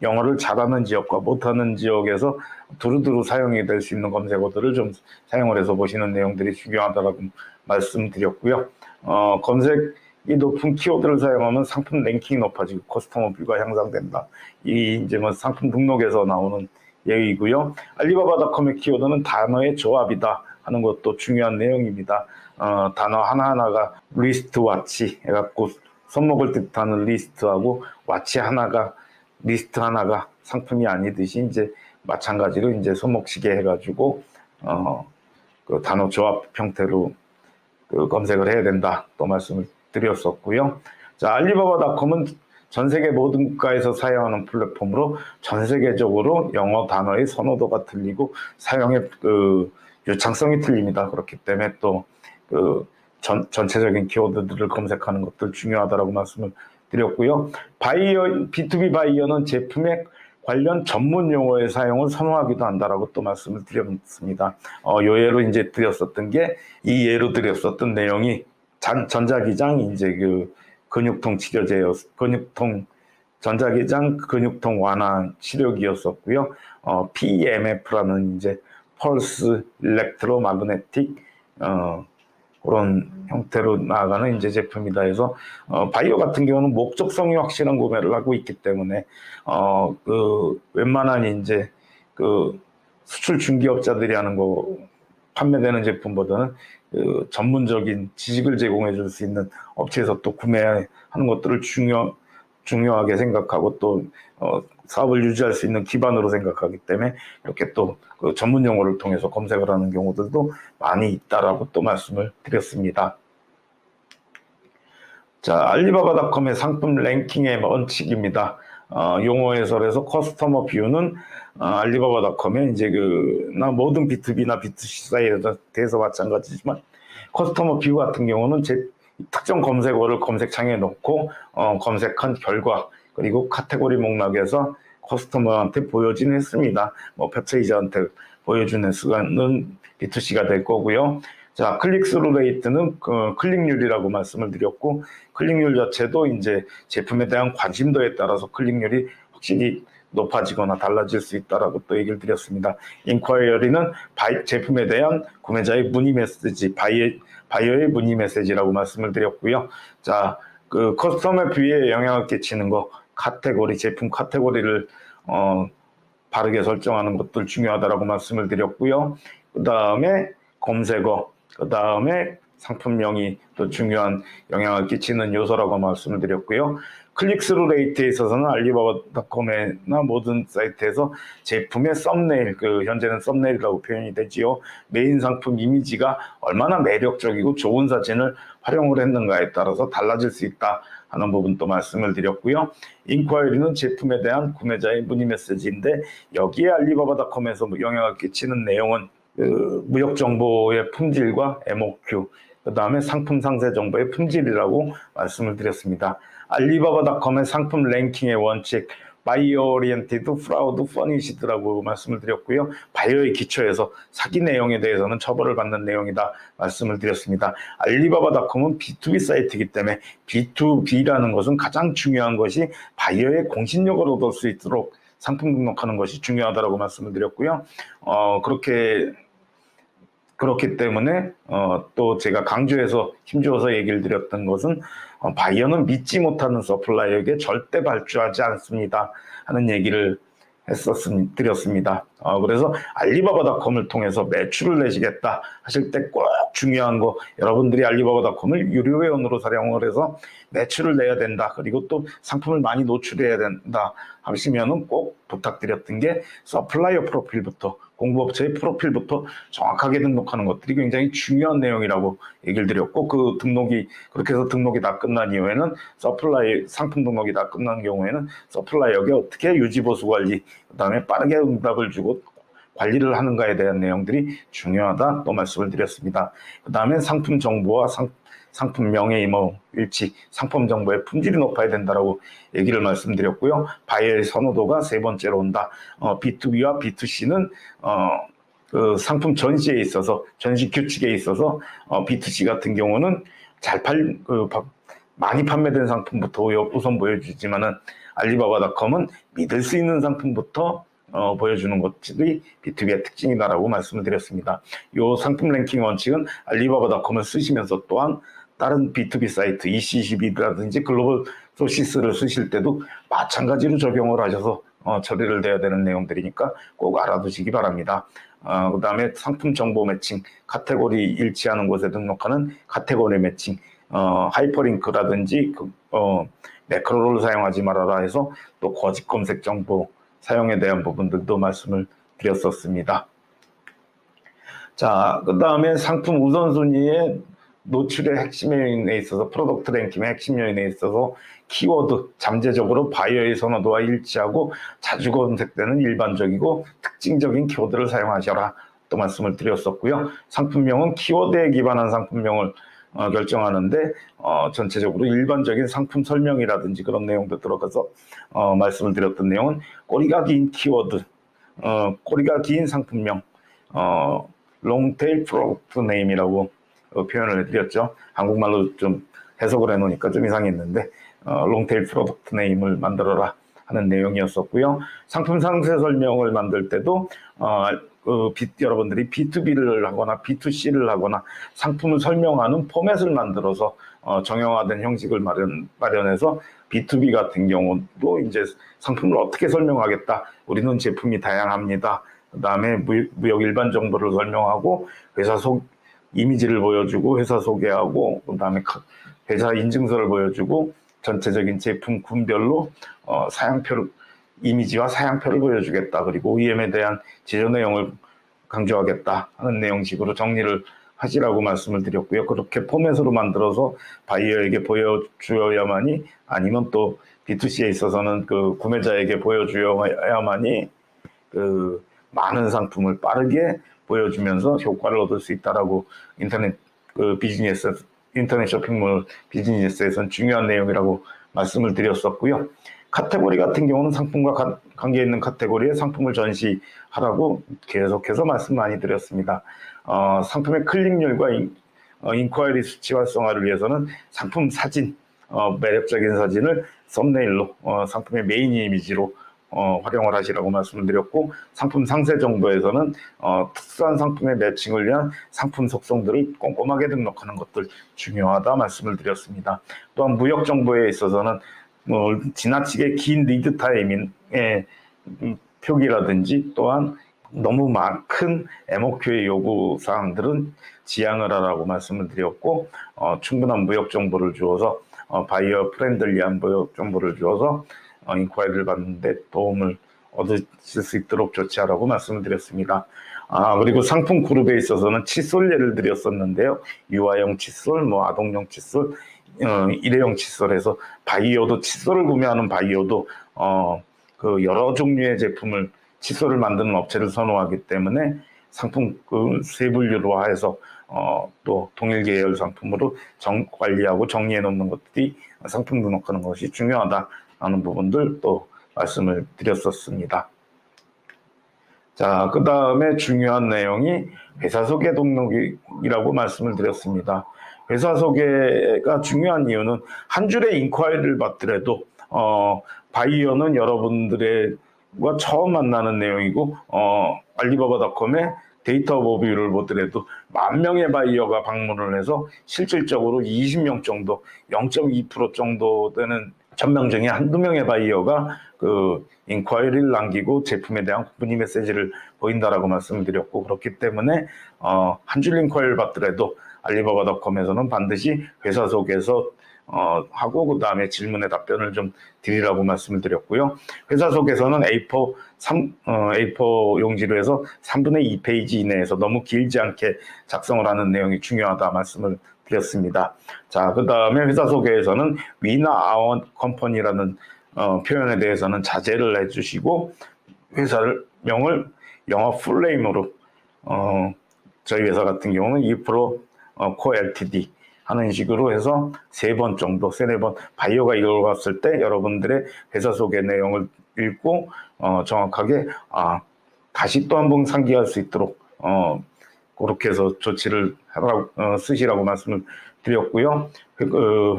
영어를 잘하는 지역과 못하는 지역에서 두루두루 사용이 될 수 있는 검색어들을 좀 사용을 해서 보시는 내용들이 중요하다고 말씀드렸고요. 검색이 높은 키워드를 사용하면 상품 랭킹이 높아지고 커스터머 뷰가 향상된다. 이 이제 뭐 상품 등록에서 나오는 얘기고요. 알리바바닷컴의 키워드는 단어의 조합이다 하는 것도 중요한 내용입니다. 단어 하나하나가 리스트 와치 해갖고 손목을 뜻하는 리스트하고 와치 하나가 리스트 하나가 상품이 아니듯이 이제 마찬가지로 이제 손목시계 해가지고 그 단어 조합 형태로 그 검색을 해야 된다 또 말씀을 드렸었고요. 자, 알리바바닷컴은 전 세계 모든 국가에서 사용하는 플랫폼으로 전 세계적으로 영어 단어의 선호도가 틀리고 사용의 그 유창성이 틀립니다. 그렇기 때문에 또 그 전체적인 키워드들을 검색하는 것들 중요하다라고 말씀을 드렸고요. B2B 바이어는 제품의 관련 전문 용어의 사용을 선호하기도 한다라고 또 말씀을 드렸습니다. 요 예로 이제 드렸었던 게 이 예로 드렸었던 내용이 전자기장 이제 그 근육통 전자기장 근육통 완화 치료기였었고요. PEMF라는 이제 펄스 일렉트로 마그네틱 그런 형태로 나아가는 이제 제품이다 해서 바이오 같은 경우는 목적성이 확실한 구매를 하고 있기 때문에 그 웬만한 이제 그 수출 중개업자들이 하는 거 판매되는 제품보다는 그 전문적인 지식을 제공해 줄 수 있는 업체에서 또 구매하는 것들을 중요하게 생각하고 또 사업을 유지할 수 있는 기반으로 생각하기 때문에 이렇게 또 그 전문 용어를 통해서 검색을 하는 경우들도 많이 있다라고 또 말씀을 드렸습니다. 자, 알리바바닷컴의 상품 랭킹의 원칙입니다. 용어 해설에서 커스터머 뷰는 알리바바닷컴의 이제 나 모든 B2B나 B2C 사이트에서 마찬가지지만 커스터머 뷰 같은 경우는 특정 검색어를 검색창에 넣고 검색한 결과 그리고 카테고리 목록에서 커스터머한테 보여진 횟수입니다. 뭐 퍼체이저한테 보여준 횟수는 B2C가 될 거고요. 자, 클릭스루 레이트는 클릭률이라고 말씀을 드렸고, 클릭률 자체도 이제 제품에 대한 관심도에 따라서 클릭률이 확실히 높아지거나 달라질 수 있다라고 또 얘기를 드렸습니다. 인콰이어리는 제품에 대한 구매자의 문의 메시지, 바이어의 문의 메시지라고 말씀을 드렸고요. 자, 그 커스터머 뷰에 영향을 끼치는 거, 카테고리, 제품 카테고리를 바르게 설정하는 것들 중요하다라고 말씀을 드렸고요. 그 다음에 검색어, 그 다음에 상품명이 또 중요한 영향을 끼치는 요소라고 말씀을 드렸고요. 클릭스루 레이트에 있어서는 알리바바닷컴이나 모든 사이트에서 제품의 썸네일, 현재는 썸네일이라고 표현이 되지요. 메인 상품 이미지가 얼마나 매력적이고 좋은 사진을 활용을 했는가에 따라서 달라질 수 있다 하는 부분도 말씀을 드렸고요. 인콰이리는 제품에 대한 구매자의 문의 메시지인데, 여기에 알리바바닷컴에서 영향을 끼치는 내용은 무역 정보의 품질과 MOQ, 그 다음에 상품 상세 정보의 품질이라고 말씀을 드렸습니다. 알리바바닷컴의 상품 랭킹의 원칙, 바이어 오리엔티드, 프라우드, 퍼니시드라고 말씀을 드렸고요. 바이어의 기초에서 사기 내용에 대해서는 처벌을 받는 내용이다 말씀을 드렸습니다. 알리바바닷컴은 B2B 사이트이기 때문에 B2B라는 것은 가장 중요한 것이 바이어의 공신력을 얻을 수 있도록 상품 등록하는 것이 중요하다고 말씀을 드렸고요. 그렇기 때문에 또 제가 강조해서 힘주어서 얘기를 드렸던 것은 바이어는 믿지 못하는 서플라이어에게 절대 발주하지 않습니다 하는 얘기를 드렸습니다. 그래서 알리바바닷컴을 통해서 매출을 내시겠다 하실 때 꼭 중요한 거, 여러분들이 알리바바닷컴을 유료 회원으로 사용을 해서 매출을 내야 된다, 그리고 또 상품을 많이 노출해야 된다 하시면은 꼭 부탁드렸던 게 서플라이어 프로필부터, 공급업체의 프로필부터 정확하게 등록하는 것들이 굉장히 중요한 내용이라고 얘기를 드렸고, 그렇게 해서 등록이 다 끝난 이후에는 상품 등록이 다 끝난 경우에는 서플라이어에게 어떻게 유지보수 관리, 그 다음에 빠르게 응답을 주고 관리를 하는가에 대한 내용들이 중요하다 또 말씀을 드렸습니다. 그 다음에 상품 정보와 상품명의 일치, 상품 정보의 품질이 높아야 된다라고 얘기를 말씀드렸고요. 바이어의 선호도가 세 번째로 온다. B2B와 B2C는 그 상품 전시에 있어서, 전시 규칙에 있어서 B2C 같은 경우는 많이 판매된 상품부터 우선 보여주지만은 알리바바닷컴은 믿을 수 있는 상품부터 보여주는 것들이 B2B의 특징이다라고 말씀을 드렸습니다. 이 상품 랭킹 원칙은 알리바바닷컴을 쓰시면서 또한 다른 B2B 사이트, EC22라든지 글로벌 소시스를 쓰실 때도 마찬가지로 적용을 하셔서 처리를 돼야 되는 내용들이니까 꼭 알아두시기 바랍니다. 그 다음에 상품 정보 매칭, 카테고리 일치하는 곳에 등록하는 카테고리 매칭, 하이퍼링크라든지 매크로를 사용하지 말아라 해서 또 거짓 검색 정보 사용에 대한 부분들도 말씀을 드렸었습니다. 자, 그 다음에 상품 우선순위의 노출의 핵심 요인에 있어서, 프로덕트 랭킹의 핵심 요인에 있어서 키워드, 잠재적으로 바이어의 선호도와 일치하고 자주 검색되는 일반적이고 특징적인 키워드를 사용하셔라 또 말씀을 드렸었고요. 상품명은 키워드에 기반한 상품명을 결정하는데 전체적으로 일반적인 상품 설명이라든지 그런 내용도 들어가서 말씀을 드렸던 내용은 꼬리가 긴 키워드, 꼬리가 긴 상품명, 롱테일 프로덕트 네임이라고 표현을 해드렸죠. 한국말로 좀 해석을 해놓으니까 좀 이상했는데 롱테일 프로덕트 네임을 만들어라 하는 내용이었었고요. 상품 상세 설명을 만들 때도 여러분들이 B2B를 하거나 B2C를 하거나 상품을 설명하는 포맷을 만들어서 정형화된 형식을 마련해서 B2B 같은 경우도 이제 상품을 어떻게 설명하겠다. 우리는 제품이 다양합니다. 그 다음에 무역 일반 정보를 설명하고 회사 이미지를 보여주고 회사 소개하고, 그 다음에 회사 인증서를 보여주고 전체적인 제품군별로 사양표를, 이미지와 사양표를 보여주겠다. 그리고 OEM에 대한 제조 내용을 강조하겠다 하는 내용식으로 정리를 하시라고 말씀을 드렸고요. 그렇게 포맷으로 만들어서 바이어에게 보여주어야만이, 아니면 또 B2C에 있어서는 그 구매자에게 보여주어야만이 그 많은 상품을 빠르게 보여주면서 효과를 얻을 수 있다라고 인터넷 쇼핑몰 비즈니스에서는 중요한 내용이라고 말씀을 드렸었고요. 카테고리 같은 경우는 상품과 관계 있는 카테고리에 상품을 전시하라고 계속해서 말씀 많이 드렸습니다. 상품의 클릭률과 인콰이리 수치 활성화를 위해서는 상품 사진, 매력적인 사진을 썸네일로 상품의 메인 이미지로 활용을 하시라고 말씀을 드렸고, 상품 상세 정보에서는 특수한 상품의 매칭을 위한 상품 속성들을 꼼꼼하게 등록하는 것들 중요하다 말씀을 드렸습니다. 또한 무역 정보에 있어서는 지나치게 긴 리드 타임의 표기라든지, 또한 너무 큰 MOQ의 요구 사항들은 지양을 하라고 말씀을 드렸고, 충분한 무역 정보를 주어서 바이어 프렌들리한 무역 정보를 주어서 인콰이리를 받는데 도움을 얻으실 수 있도록 조치하라고 말씀을 드렸습니다. 그리고 상품 그룹에 있어서는 칫솔 예를 드렸었는데요. 유아용 칫솔, 아동용 칫솔, 일회용 칫솔에서 바이오도, 칫솔을 구매하는 바이오도 그 여러 종류의 제품을, 칫솔을 만드는 업체를 선호하기 때문에 상품 세 분류로해서 또 동일 계열 상품으로 관리하고 정리해 놓는 것들이 상품 등록하는 것이 중요하다는 부분들 또 말씀을 드렸었습니다. 자, 그 다음에 중요한 내용이 회사 소개 등록이라고 말씀을 드렸습니다. 회사 소개가 중요한 이유는 한 줄의 인콰이리를 받더라도 바이어는 여러분들과 처음 만나는 내용이고, 알리바바닷컴의 데이터 오버뷰를 보더라도 10,000명의 바이어가 방문을 해서 실질적으로 20명 정도, 0.2% 정도 되는 1,000명 중에 한두 명의 바이어가 그 인콰이리를 남기고 제품에 대한 문의 메시지를 보인다라고 말씀을 드렸고, 그렇기 때문에 한 줄 인콰이리를 받더라도 알리바바닷컴에서는 반드시 회사 소개서 하고 그 다음에 질문에 답변을 좀 드리라고 말씀을 드렸고요. 회사 소개서는 A4 용지로 해서 3분의 2페이지 이내에서 너무 길지 않게 작성을 하는 내용이 중요하다 말씀을 드렸습니다. 자, 그 다음에 회사 소개에서는 위나 아원 컴퍼니라는 표현에 대해서는 자제를 해주시고, 회사를 명을 영어 풀네임으로 저희 회사 같은 경우는 2% 코 LTD 하는 식으로 해서 3번 정도, 3-4번 바이오가 읽어봤을 때 여러분들의 회사 소개 내용을 읽고 정확하게 다시 또 한 번 상기할 수 있도록 그렇게 해서 조치를 쓰시라고 말씀을 드렸고요.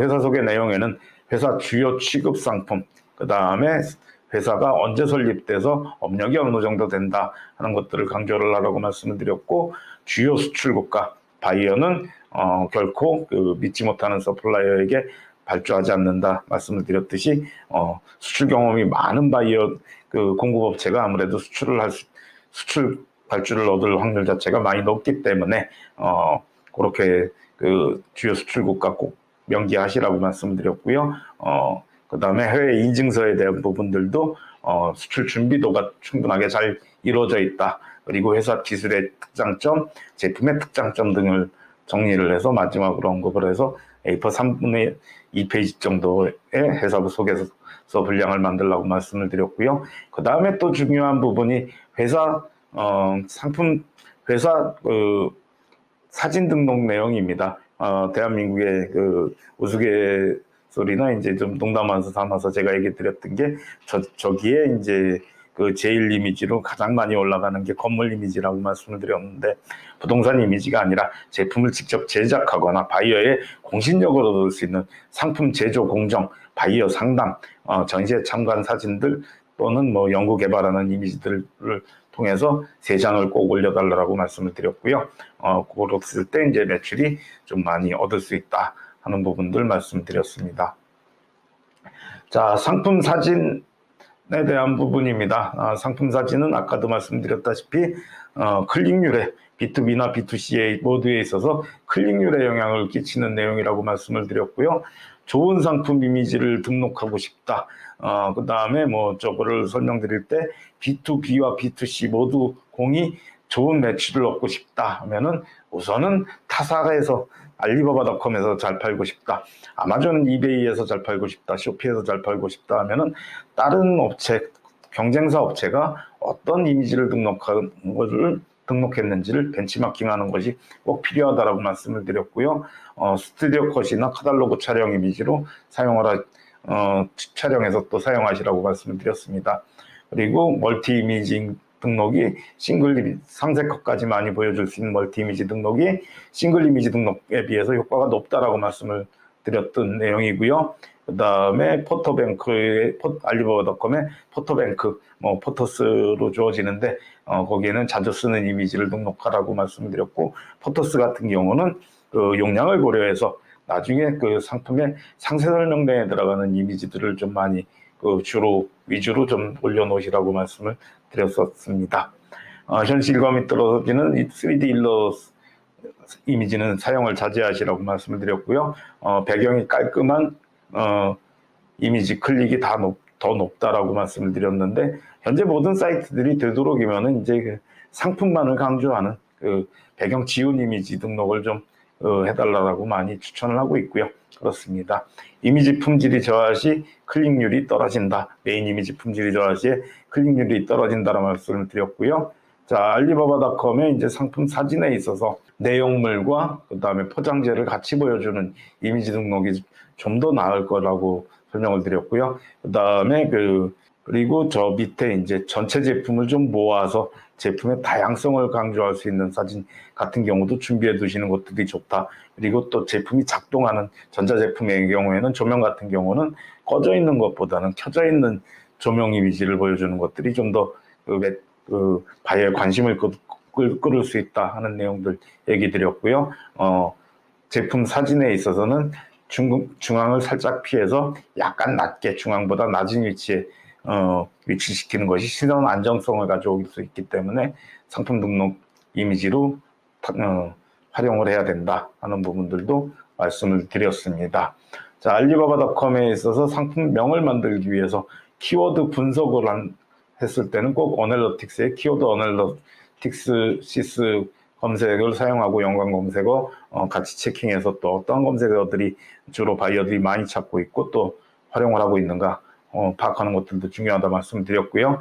회사 소개 내용에는 회사 주요 취급 상품, 그 다음에 회사가 언제 설립돼서 업력이 어느 정도 된다 하는 것들을 강조를 하라고 말씀을 드렸고, 주요 수출국가, 바이어는 결코 믿지 못하는 서플라이어에게 발주하지 않는다 말씀을 드렸듯이, 수출 경험이 많은 바이어 공급업체가 아무래도 수출 발주를 얻을 확률 자체가 많이 높기 때문에 그렇게 주요 수출국가 꼭 명기하시라고 말씀드렸고요. 그 다음에 해외 인증서에 대한 부분들도 수출 준비도가 충분하게 잘 이루어져 있다. 그리고 회사 기술의 특장점, 제품의 특장점 등을 정리를 해서 마지막으로 언급을 해서 A4 3분의 2페이지 정도의 회사부 소개서 분량을 만들라고 말씀을 드렸고요. 그 다음에 또 중요한 부분이 회사 사진 등록 내용입니다. 대한민국의 우스갯소리나 이제 좀 농담하면서 담아서 제가 얘기 드렸던 게, 저기에 이제 제일 이미지로 가장 많이 올라가는 게 건물 이미지라고 말씀을 드렸는데, 부동산 이미지가 아니라 제품을 직접 제작하거나 바이어의 공신력을 얻을 수 있는 상품 제조 공정, 바이어 상담, 전시회 참관 사진들 또는 연구 개발하는 이미지들을 통해서 3장을 꼭 올려달라고 말씀을 드렸고요. 그랬을 때 이제 매출이 좀 많이 얻을 수 있다 하는 부분들 말씀드렸습니다. 자, 상품 사진에 대한 부분입니다. 상품 사진은 아까도 말씀드렸다시피 클릭률에, B2B나 B2C 모두에 있어서 클릭률에 영향을 끼치는 내용이라고 말씀을 드렸고요. 좋은 상품 이미지를 등록하고 싶다. 그 다음에 저거를 설명드릴 때 B2B와 B2C 모두 공이 좋은 매출을 얻고 싶다 하면은 우선은 타사에서, 알리바바닷컴에서 잘 팔고 싶다, 아마존 이베이에서 잘 팔고 싶다, 쇼피에서 잘 팔고 싶다 하면은 다른 업체, 경쟁사 업체가 어떤 이미지를 등록했는지를 벤치마킹하는 것이 꼭 필요하다라고 말씀을 드렸고요. 스튜디오 컷이나 카탈로그 촬영 이미지로 사용하라 촬영해서 또 사용하시라고 말씀을 드렸습니다. 그리고 멀티 이미지 등록이 상세 컷까지 많이 보여줄 수 있는 멀티 이미지 등록이 싱글 이미지 등록에 비해서 효과가 높다라고 말씀을 드렸던 내용이고요. 그 다음에 알리바바닷컴의 포토뱅크, 포토스로 주어지는데, 거기에는 자주 쓰는 이미지를 등록하라고 말씀을 드렸고, 포토스 같은 경우는 그 용량을 고려해서 나중에 그 상품의 상세 설명대에 들어가는 이미지들을 좀 많이 위주로 좀 올려놓으시라고 말씀을 드렸었습니다. 현실감이 떨어지는 3D 일러 이미지는 사용을 자제하시라고 말씀을 드렸고요. 배경이 깔끔한 이미지 클릭이 더 높다라고 말씀을 드렸는데, 현재 모든 사이트들이 되도록이면은 이제 그 상품만을 강조하는 그 배경 지운 이미지 등록을 좀 해달라고 많이 추천을 하고 있고요. 그렇습니다. 이미지 품질이 저하 시 클릭률이 떨어진다. 메인 이미지 품질이 저하 시에 클릭률이 떨어진다라는 말씀을 드렸고요. 자, 알리바바닷컴의 이제 상품 사진에 있어서 내용물과 그 다음에 포장재를 같이 보여주는 이미지 등록이 좀 더 나을 거라고 설명을 드렸고요. 그 다음에 그리고 저 밑에 이제 전체 제품을 좀 모아서 제품의 다양성을 강조할 수 있는 사진 같은 경우도 준비해 두시는 것들이 좋다. 그리고 또 제품이 작동하는 전자제품의 경우에는 조명 같은 경우는 꺼져 있는 것보다는 켜져 있는 조명 이미지를 보여주는 것들이 좀 더 바이어의 관심을 끌을 수 있다 하는 내용들 얘기 드렸고요. 제품 사진에 있어서는 중앙을 살짝 피해서 약간 낮게 중앙보다 낮은 위치에 위치시키는 것이 시선 안정성을 가져올 수 있기 때문에 상품 등록 이미지로 활용을 해야 된다 하는 부분들도 말씀을 드렸습니다. 자, 알리바바닷컴에 있어서 상품명을 만들기 위해서 키워드 분석을 했을 때는 꼭 어널러틱스의 키워드 어널러틱스 시스 검색을 사용하고 연관 검색어 같이 체킹해서 또 어떤 검색어들이 주로 바이어들이 많이 찾고 있고 또 활용을 하고 있는가 파악하는 것들도 중요하다 말씀드렸고요.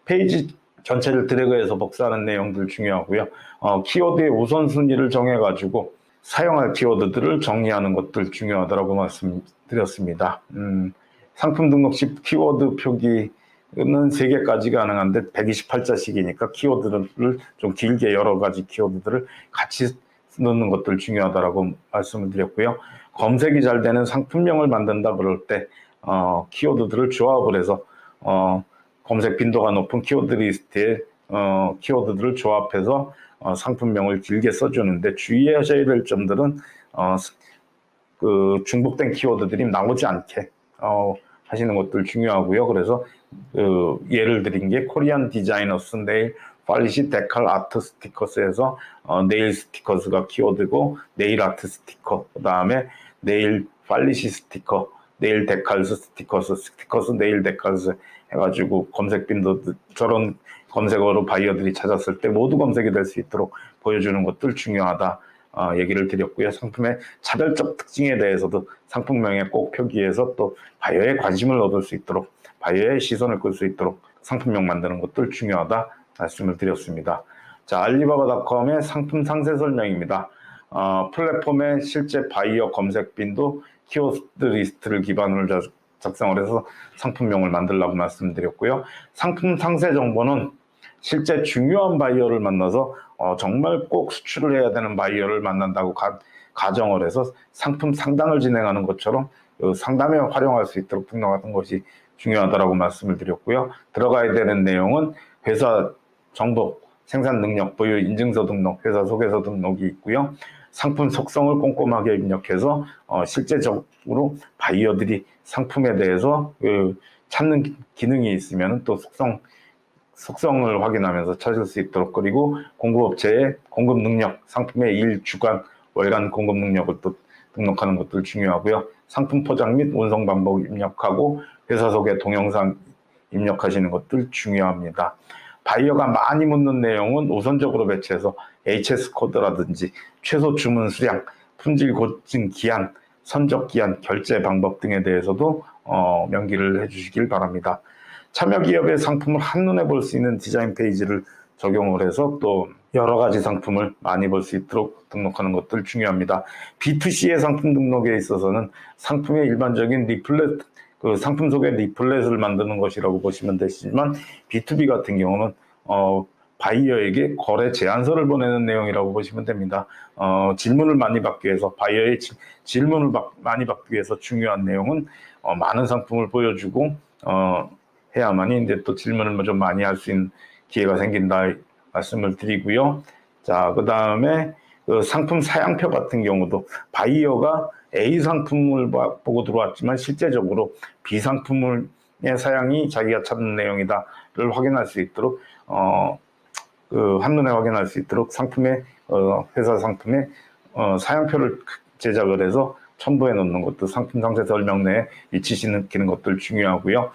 페이지 전체를 드래그해서 복사하는 내용들 중요하고요. 키워드의 우선순위를 정해가지고 사용할 키워드들을 정리하는 것들 중요하다고 말씀드렸습니다. 상품 등록 시 키워드 표기는 3개까지 가능한데 128자씩이니까 키워드를 좀 길게 여러 가지 키워드들을 같이 넣는 것들 중요하다고 말씀을 드렸고요. 검색이 잘 되는 상품명을 만든다 그럴 때 키워드들을 조합을 해서 검색 빈도가 높은 키워드 리스트에 키워드들을 조합해서 상품명을 길게 써주는데 주의하셔야 될 점들은 중복된 키워드들이 나오지 않게 하시는 것들 중요하고요. 그래서 예를 드린 게 코리안 디자이너스 네일 팔리시 데칼 아트 스티커스에서 네일 스티커스가 키워드고 네일 아트 스티커, 그 다음에 네일 팔리시 스티커, 네일 데칼스 스티커스 네일 데칼스 해가지고 검색 빈도 저런 검색어로 바이어들이 찾았을 때 모두 검색이 될 수 있도록 보여주는 것들 중요하다 얘기를 드렸고요. 상품의 차별적 특징에 대해서도 상품명에 꼭 표기해서 또 바이어의 관심을 얻을 수 있도록 바이어의 시선을 끌 수 있도록 상품명 만드는 것들 중요하다 말씀을 드렸습니다. 자, 알리바바닷컴의 상품 상세 설명입니다. 플랫폼의 실제 바이어 검색 빈도 키워드 리스트를 기반으로 작성을 해서 상품명을 만들라고 말씀드렸고요. 상품 상세 정보는 실제 중요한 바이어를 만나서 정말 꼭 수출을 해야 되는 바이어를 만난다고 가정을 해서 상품 상담을 진행하는 것처럼 상담에 활용할 수 있도록 등록하는 것이 중요하다고 말씀을 드렸고요. 들어가야 되는 내용은 회사 정보, 생산 능력, 보유 인증서 등록, 회사 소개서 등록이 있고요. 상품 속성을 꼼꼼하게 입력해서 실제적으로 바이어들이 상품에 대해서 찾는 기능이 있으면 또 속성을 확인하면서 찾을 수 있도록, 그리고 공급업체의 공급 능력, 상품의 일, 주간, 월간 공급 능력을 또 등록하는 것들 중요하고요. 상품 포장 및 운송 방법 입력하고 회사 소개 동영상 입력하시는 것들 중요합니다. 바이어가 많이 묻는 내용은 우선적으로 배치해서 HS 코드라든지 최소 주문 수량, 품질 고증 기한, 선적 기한, 결제 방법 등에 대해서도 명기를 해주시길 바랍니다. 참여 기업의 상품을 한눈에 볼 수 있는 디자인 페이지를 적용을 해서 또 여러 가지 상품을 많이 볼 수 있도록 등록하는 것들 중요합니다. B2C의 상품 등록에 있어서는 상품의 일반적인 리플렛, 그 상품 속에 리플렛을 만드는 것이라고 보시면 되시지만, B2B 같은 경우는 바이어에게 거래 제안서를 보내는 내용이라고 보시면 됩니다. 질문을 많이 받기 위해서, 바이어의 질문을 많이 받기 위해서 중요한 내용은 많은 상품을 보여주고 해야만이 이제 또 질문을 좀 많이 할 수 있는 기회가 생긴다 말씀을 드리고요. 자, 그 다음에 그 상품 사양표 같은 경우도 바이어가 A 상품을 보고 들어왔지만 실제적으로 B 상품의 사양이 자기가 찾는 내용이다를 확인할 수 있도록 그 한눈에 확인할 수 있도록 회사 상품의 사양표를 제작을 해서 첨부해 놓는 것도 상품 상세 설명내에 위치시키는 것들 중요하고요.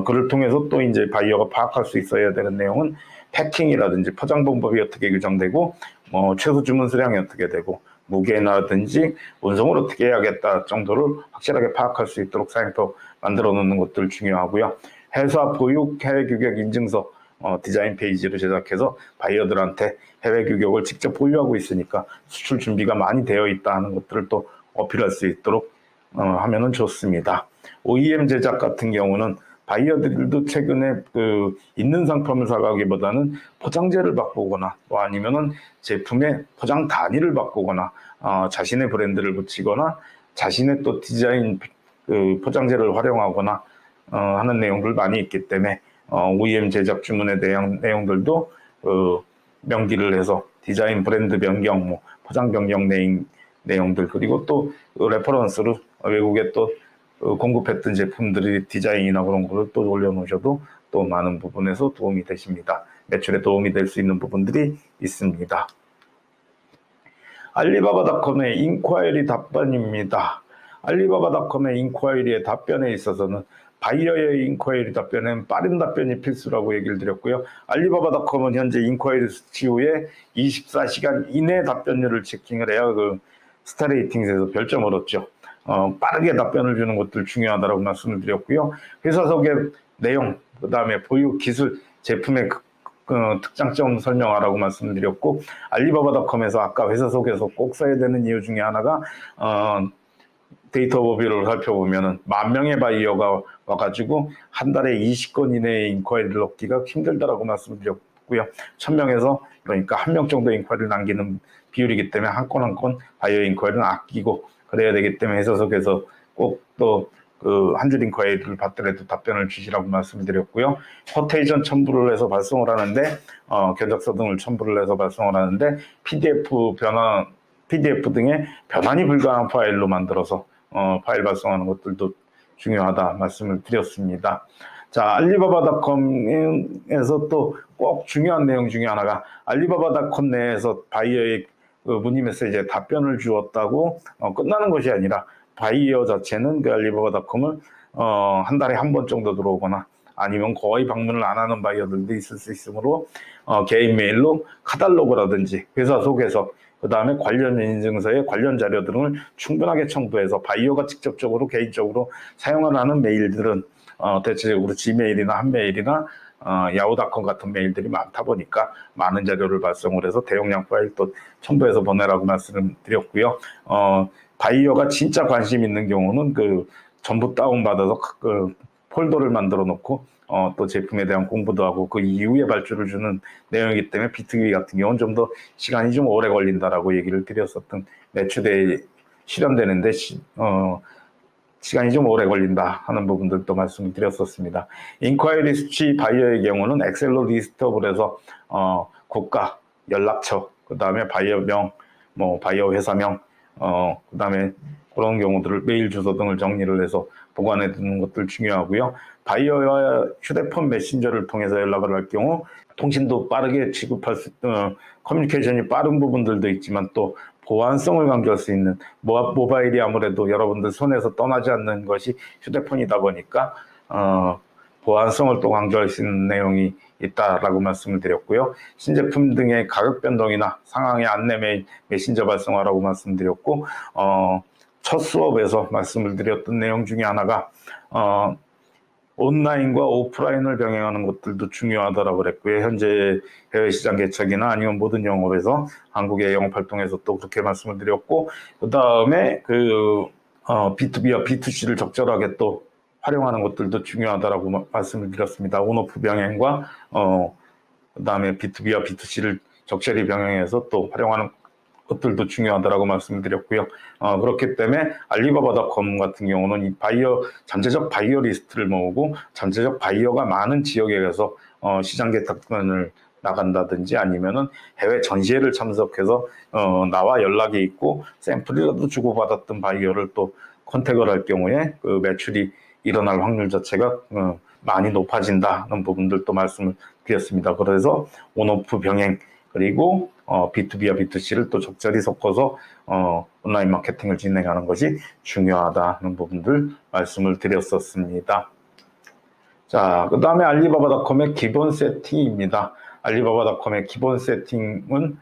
그를 통해서 또 이제 바이어가 파악할 수 있어야 되는 내용은 패킹이라든지 포장 방법이 어떻게 규정되고, 최소 주문 수량이 어떻게 되고, 무게라든지 운송을 어떻게 해야겠다 정도를 확실하게 파악할 수 있도록 사양표 만들어 놓는 것들 중요하고요. 회사 보육 해외 규격 인증서 디자인 페이지를 제작해서 바이어들한테 해외 규격을 직접 보유하고 있으니까 수출 준비가 많이 되어 있다 하는 것들을 또 어필할 수 있도록 하면은 좋습니다. OEM 제작 같은 경우는 바이어들도 최근에 있는 상품을 사가기보다는 포장재를 바꾸거나 또 아니면은 제품의 포장 단위를 바꾸거나 자신의 브랜드를 붙이거나 자신의 또 디자인 포장재를 활용하거나 하는 내용들 많이 있기 때문에 OEM 제작 주문에 대한 내용들도 명기를 해서 디자인 브랜드 변경, 포장 변경 내용들, 그리고 또 레퍼런스로 외국에 또 공급했던 제품들이 디자인이나 그런 거를 또 올려놓으셔도 또 많은 부분에서 도움이 되십니다. 매출에 도움이 될 수 있는 부분들이 있습니다. 알리바바닷컴의 인콰이리 답변입니다. 알리바바닷컴의 인콰이리의 답변에 있어서는 바이어의 인콰이리 답변은 빠른 답변이 필수라고 얘기를 드렸고요. 알리바바닷컴은 현재 인콰이리 수치 후에 24시간 이내 답변율을 체킹을 해야 그 스타레이팅에서 별점을 얻죠. 빠르게 답변을 주는 것들 중요하다고 말씀을 드렸고요. 회사 소개 내용, 그 다음에 보유 기술, 제품의 특장점 설명하라고 말씀드렸고, 알리바바닷컴에서 아까 회사 소개서 꼭 써야 되는 이유 중에 하나가 데이터 오버뷰를 살펴보면은 10,000명의 바이어가 와가지고 한 달에 20건 이내의 인콰이리를 얻기가 힘들다라고 말씀드렸고요. 1,000명에서 그러니까 1명 정도 인콰이리를 남기는 비율이기 때문에 한 건 한 건 바이어 인콰이리는 아끼고 그래야 되기 때문에 회사 속에서 꼭 또 한 줄 인콰이리를 받더라도 답변을 주시라고 말씀드렸고요. 코테이션 첨부를 해서 발송을 하는데 견적서 등을 첨부를 해서 발송을 하는데 PDF 등의 변환이 불가한 파일로 만들어서 파일 발송하는 것들도 중요하다 말씀을 드렸습니다. 자, 알리바바닷컴에서 또 꼭 중요한 내용 중에 하나가 알리바바닷컴 내에서 바이어의 문의 메시지에 답변을 주었다고 끝나는 것이 아니라 바이어 자체는 그 알리바바닷컴을 한 달에 한 번 정도 들어오거나 아니면 거의 방문을 안 하는 바이어들도 있을 수 있으므로 개인 메일로 카탈로그라든지 회사 소개서, 그 다음에 관련 인증서의 관련 자료 등을 충분하게 첨부해서 바이어가 직접적으로 개인적으로 사용을 하는 메일들은 대체적으로 지메일이나 한메일이나 야후닷컴 같은 메일들이 많다 보니까 많은 자료를 발송을 해서 대용량 파일 또 첨부해서 보내라고 말씀을 드렸고요. 바이어가 진짜 관심 있는 경우는 전부 다운받아서 폴더를 만들어 놓고 또 제품에 대한 공부도 하고 그 이후에 발주를 주는 내용이기 때문에 B2B 같은 경우는 좀 더 시간이 좀 오래 걸린다라고 얘기를 드렸었던, 매출에 실현되는데 시간이 좀 오래 걸린다 하는 부분들도 말씀을 드렸었습니다. 인콰이리 수치 바이어의 경우는 엑셀로 리스트업을 해서 국가, 연락처, 그 다음에 바이어명, 바이어 회사명, 그 다음에 그런 경우들을 메일 주소 등을 정리를 해서 보관해 두는 것들 중요하고요. 바이어와 휴대폰 메신저를 통해서 연락을 할 경우 통신도 빠르게 취급할 수 있는 커뮤니케이션이 빠른 부분들도 있지만 또 보안성을 강조할 수 있는, 모바일이 아무래도 여러분들 손에서 떠나지 않는 것이 휴대폰이다 보니까 보안성을 또 강조할 수 있는 내용이 있다라고 말씀을 드렸고요. 신제품 등의 가격 변동이나 상황의 안내 메일, 메신저 발송하라고 말씀드렸고, 첫 수업에서 말씀을 드렸던 내용 중에 하나가 온라인과 오프라인을 병행하는 것들도 중요하다라고 그랬고요. 현재 해외 시장 개척이나 아니면 모든 영업에서 한국의 영업 활동에서 또 그렇게 말씀을 드렸고, 그 다음에 B2B와 B2C를 적절하게 또 활용하는 것들도 중요하다라고 말씀을 드렸습니다. 온오프 병행과 그다음에 B2B와 B2C를 적절히 병행해서 또 활용하는 것들도 중요하다라고 말씀을 드렸고요. 그렇기 때문에 알리바바닷컴 같은 경우는 이 잠재적 바이어 리스트를 모으고 잠재적 바이어가 많은 지역에 가서 시장 개척단을 나간다든지 아니면은 해외 전시회를 참석해서 나와 연락이 있고 샘플이라도 주고받았던 바이어를 또 컨택을 할 경우에 그 매출이 일어날 확률 자체가 많이 높아진다는 부분들도 말씀을 드렸습니다. 그래서 온오프 병행 그리고 B2B와 B2C를 또 적절히 섞어서 온라인 마케팅을 진행하는 것이 중요하다는 부분들 말씀을 드렸었습니다. 자, 그 다음에 알리바바닷컴의 기본 세팅입니다. 알리바바닷컴의 기본 세팅은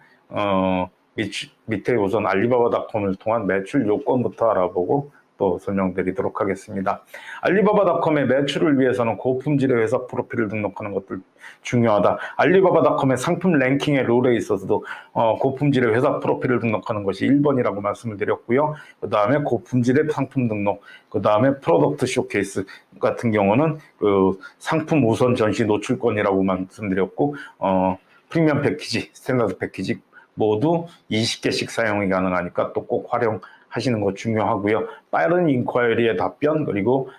밑에 우선 알리바바닷컴을 통한 매출 요건부터 알아보고 또 설명드리도록 하겠습니다. 알리바바닷컴의 매출을 위해서는 고품질의 회사 프로필을 등록하는 것들 중요하다. 알리바바닷컴의 상품 랭킹의 룰에 있어서도 고품질의 회사 프로필을 등록하는 것이 1번이라고 말씀을 드렸고요. 그 다음에 고품질의 상품 등록, 그 다음에 프로덕트 쇼케이스 같은 경우는 그 상품 우선 전시 노출권이라고 말씀드렸고, 프리미엄 패키지, 스탠다드 패키지 모두 20개씩 사용이 가능하니까 또 꼭 활용하시는 거 중요하고요. 빠른 인콰이리의 답변, 그리고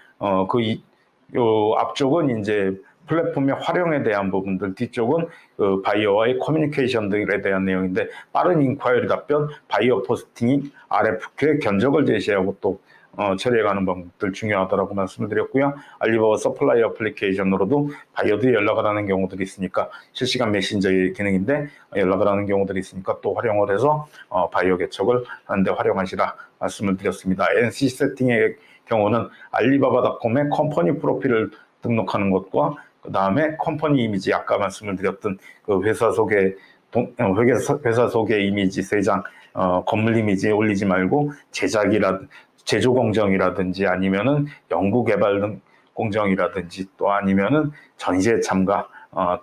앞쪽은 이제 플랫폼의 활용에 대한 부분들, 뒤쪽은 그 바이어와의 커뮤니케이션들에 대한 내용인데, 빠른 인콰이리 답변, 바이어 포스팅이 RFQ의 견적을 제시하고 또 처리해가는 방법들 중요하다고 말씀을 드렸고요. 알리바바 서플라이 어플리케이션으로도 바이어들이 연락을 하는 경우들이 있으니까, 실시간 메신저의 기능인데 연락을 하는 경우들이 있으니까 또 활용을 해서 바이어 개척을 하는데 활용하시라 말씀을 드렸습니다. NC 세팅의 경우는 알리바바닷컴의 컴퍼니 프로필을 등록하는 것과 그 다음에 컴퍼니 이미지, 아까 말씀을 드렸던 그 회사 소개 이미지 3장, 건물 이미지 올리지 말고 제조 공정이라든지 아니면은 연구 개발 공정이라든지 또 아니면은 전시회 참가,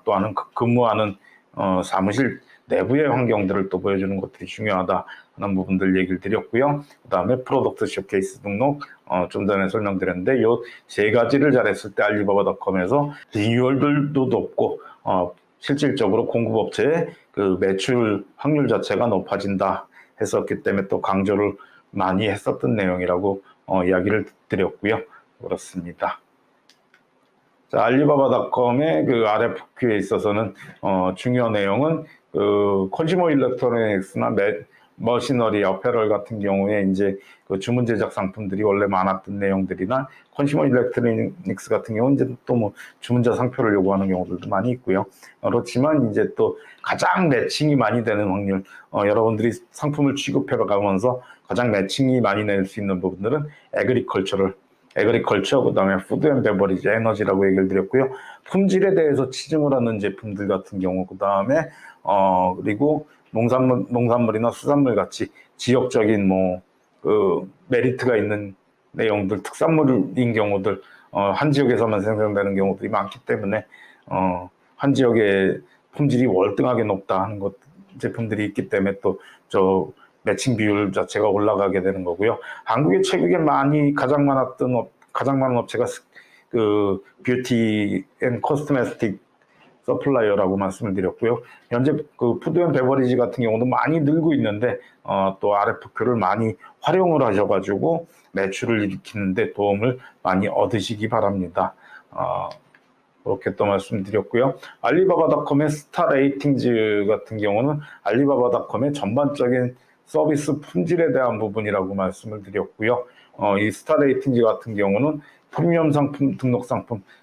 또는 근무하는 사무실 내부의 환경들을 또 보여주는 것들이 중요하다는 부분들 얘기를 드렸고요. 그 다음에 프로덕트 쇼케이스 등록, 좀 전에 설명드렸는데 요 세 가지를 잘했을 때 알리바바닷컴에서 리뉴얼들도 높고 실질적으로 공급업체의 그 매출 확률 자체가 높아진다 했었기 때문에 또 강조를 많이 했었던 내용이라고 이야기를 드렸고요. 그렇습니다. 자, 알리바바닷컴의 그 RFQ에 있어서는 중요한 내용은 그 컨슈머 일렉트로닉스나 머시너리, 어페럴 같은 경우에 이제 그 주문 제작 상품들이 원래 많았던 내용들이나, 컨슈머 일렉트로닉스 같은 경우는 이제 또 뭐 주문자 상표를 요구하는 경우들도 많이 있고요. 그렇지만 이제 또 가장 매칭이 많이 되는 확률, 여러분들이 상품을 취급해 가면서 가장 매칭이 많이 낼 수 있는 부분들은 에그리컬처, 그 다음에 푸드 앤 베버리지, 에너지라고 얘기를 드렸고요. 품질에 대해서 치중을 하는 제품들 같은 경우, 그 다음에 그리고 농산물이나 수산물 같이 지역적인 메리트가 있는 내용들, 특산물인 경우들, 한 지역에서만 생산되는 경우들이 많기 때문에 한 지역의 품질이 월등하게 높다 하는 제품들이 있기 때문에 또 매칭 비율 자체가 올라가게 되는 거고요. 한국에 최근에 가장 많은 업체가 그 뷰티 앤 코스메틱 서플라이어라고 말씀을 드렸고요. 현재 그 푸드 앤 베버리지 같은 경우도 많이 늘고 있는데 또 RFQ를 많이 활용을 하셔가지고 매출을 일으키는데 도움을 많이 얻으시기 바랍니다. 그렇게 또 말씀드렸고요. 알리바바닷컴의 스타 레이팅즈 같은 경우는 알리바바닷컴의 전반적인 서비스 품질에 대한 부분이라고 말씀을 드렸고요. 이 스타 레이팅즈 같은 경우는 프리미엄 상품,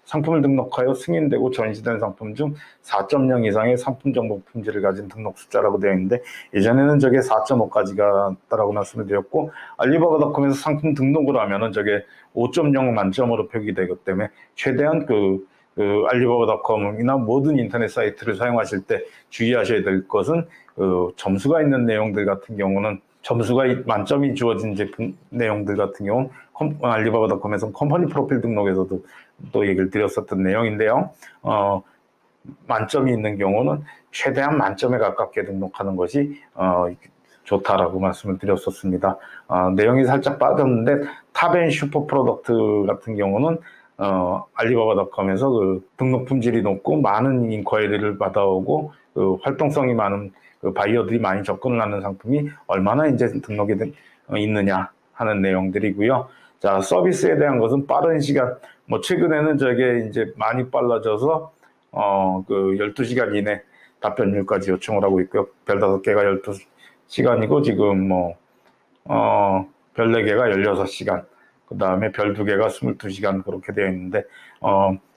상품을 등록하여 승인되고 전시된 상품 중 4.0 이상의 상품 정보 품질을 가진 등록 숫자라고 되어 있는데, 예전에는 저게 4.5까지 갔다라고 말씀을 드렸고, 알리바바닷컴에서 상품 등록을 하면은 저게 5.0 만점으로 표기되기 때문에 최대한 그 알리바바닷컴이나 모든 인터넷 사이트를 사용하실 때 주의하셔야 될 것은 점수가 있는 내용들 같은 경우는 점수가 만점이 주어진 제품 내용들 같은 경우는 알리바바닷컴에서 컴퍼니 프로필 등록에서도 또 얘기를 드렸었던 내용인데요. 만점이 있는 경우는 최대한 만점에 가깝게 등록하는 것이 좋다라고 말씀을 드렸었습니다. 내용이 살짝 빠졌는데 탑앤 슈퍼 프로덕트 같은 경우는 알리바바닷컴에서 그 등록 품질이 높고 많은 인ኳ리를 받아오고 그 활동성이 많은 그 바이어들이 많이 접근을 하는 상품이 얼마나 이제 등록이 있느냐 하는 내용들이고요. 자, 서비스에 대한 것은 빠른 시간, 뭐 최근에는 저게 이제 많이 빨라져서 그 12시간 이내 답변율까지 요청을 하고 있고요. 별 5개가 12시간이고 지금 별 4개가 16시간, 그 다음에 별 2개가 22시간 그렇게 되어 있는데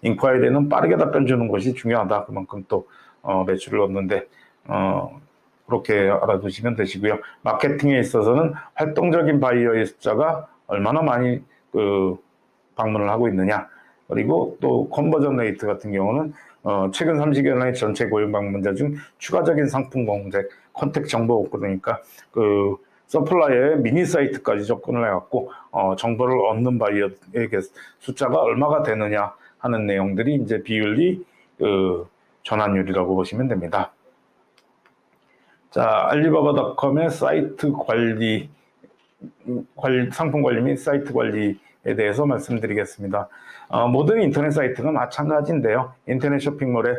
인콰이리는 빠르게 답변 주는 것이 중요하다. 그만큼 또 매출을 얻는데 그렇게 알아두시면 되시고요. 마케팅에 있어서는 활동적인 바이어의 숫자가 얼마나 많이 그 방문을 하고 있느냐, 그리고 또 컨버전 레이트 같은 경우는 최근 30개월의 전체 고용 방문자 중 추가적인 상품 검색, 컨택 정보, 그러니까 그 서플라이어의 미니 사이트까지 접근을 해갖고 정보를 얻는 바이어에게 숫자가 얼마가 되느냐 하는 내용들이 이제 비율이 그 전환율이라고 보시면 됩니다. 자, 알리바바닷컴의 사이트 관리, 상품 관리 및 사이트 관리에 대해서 말씀드리겠습니다. 모든 인터넷 사이트가 마찬가지인데요. 인터넷 쇼핑몰에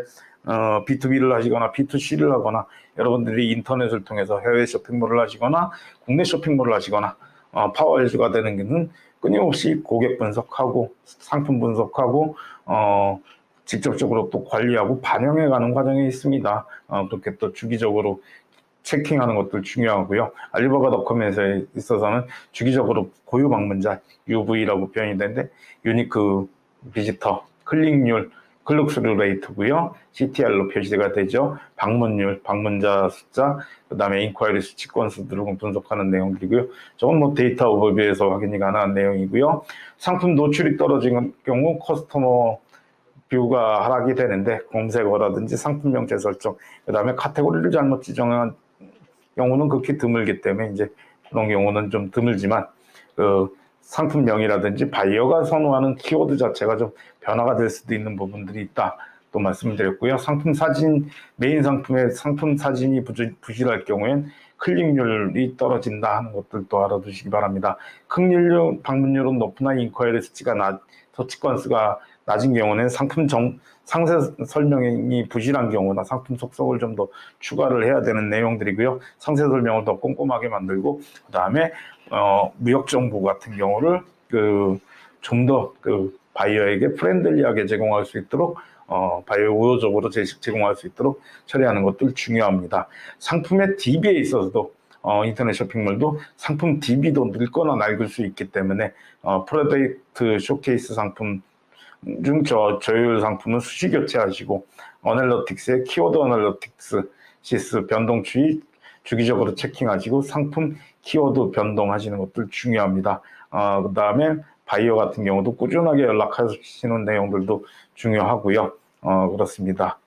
B2B를 하시거나 B2C를 하거나 여러분들이 인터넷을 통해서 해외 쇼핑몰을 하시거나 국내 쇼핑몰을 하시거나 파워유저가 되는 것은 끊임없이 고객 분석하고 상품 분석하고 직접적으로 또 관리하고 반영해가는 과정이 있습니다. 그렇게 또 주기적으로 체킹하는 것도 중요하고요. 알리바바닷컴에서 있어서는 주기적으로 고유 방문자 UV라고 표현이 되는데 유니크 비지터, 클릭률, 클릭스루 레이트고요. CTR로 표시가 되죠. 방문율, 방문자 숫자, 그 다음에 인콰이리 수치 건수들을 분석하는 내용들이고요. 저건 뭐 데이터 오버뷰에서 확인이 가능한 내용이고요. 상품 노출이 떨어진 경우 커스터머 뷰가 하락이 되는데 검색어라든지 상품명 재설정, 그 다음에 카테고리를 잘못 지정한 경우는 극히 드물기 때문에 이제 그런 경우는 좀 드물지만 그 상품명이라든지 바이어가 선호하는 키워드 자체가 좀 변화가 될 수도 있는 부분들이 있다 또 말씀드렸고요. 상품 사진, 메인 상품의 상품 사진이 부실할 경우엔 클릭률이 떨어진다 하는 것들도 알아두시기 바랍니다. 클릭률, 방문율은 높으나 인콰이리 수치가 서치 건수가 낮은 경우는 상품 상세 설명이 부실한 경우나 상품 속성을 좀 더 추가를 해야 되는 내용들이고요. 상세 설명을 더 꼼꼼하게 만들고 그 다음에 무역 정보 같은 경우를 좀 더 바이어에게 프렌들리하게 제공할 수 있도록 바이어 우호적으로 제공할 수 있도록 처리하는 것들 중요합니다. 상품의 DB에 있어서도 인터넷 쇼핑몰도 상품 DB도 늙거나 낡을 수 있기 때문에 프로덕트 쇼케이스 상품 중 저율 상품은 수시 교체하시고 어널러틱스의 키워드 어널러틱스 시스 변동 추이 주기적으로 체킹하시고 상품 키워드 변동하시는 것들 중요합니다. 그 다음에 바이어 같은 경우도 꾸준하게 연락하시는 내용들도 중요하고요. 그렇습니다.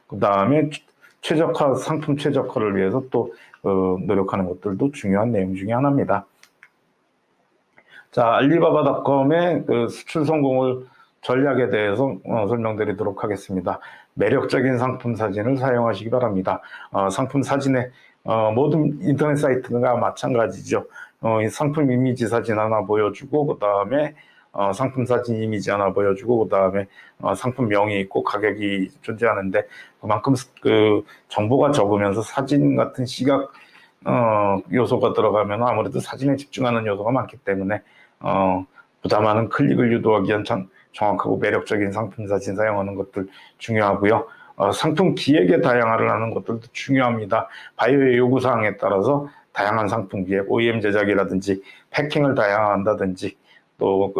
그 다음에 상품 최적화를 위해서 또 노력하는 것들도 중요한 내용 중에 하나입니다. 자, 알리바바닷컴의 수출 성공을 전략에 대해서 설명드리도록 하겠습니다. 매력적인 상품 사진을 사용하시기 바랍니다. 상품 사진에 모든 인터넷 사이트가 마찬가지죠. 상품 이미지 사진 하나 보여주고 그 다음에 상품 사진 이미지 하나 보여주고 그 다음에 상품명이 있고 가격이 존재하는데 그만큼 정보가 적으면서 사진 같은 시각 요소가 들어가면 아무래도 사진에 집중하는 요소가 많기 때문에 부담하는 클릭을 유도하기 위한 정확하고 매력적인 상품 사진 사용하는 것들 중요하고요. 상품 기획의 다양화를 하는 것들도 중요합니다. 바이오의 요구사항에 따라서 다양한 상품 기획, OEM 제작이라든지 패킹을 다양화한다든지 또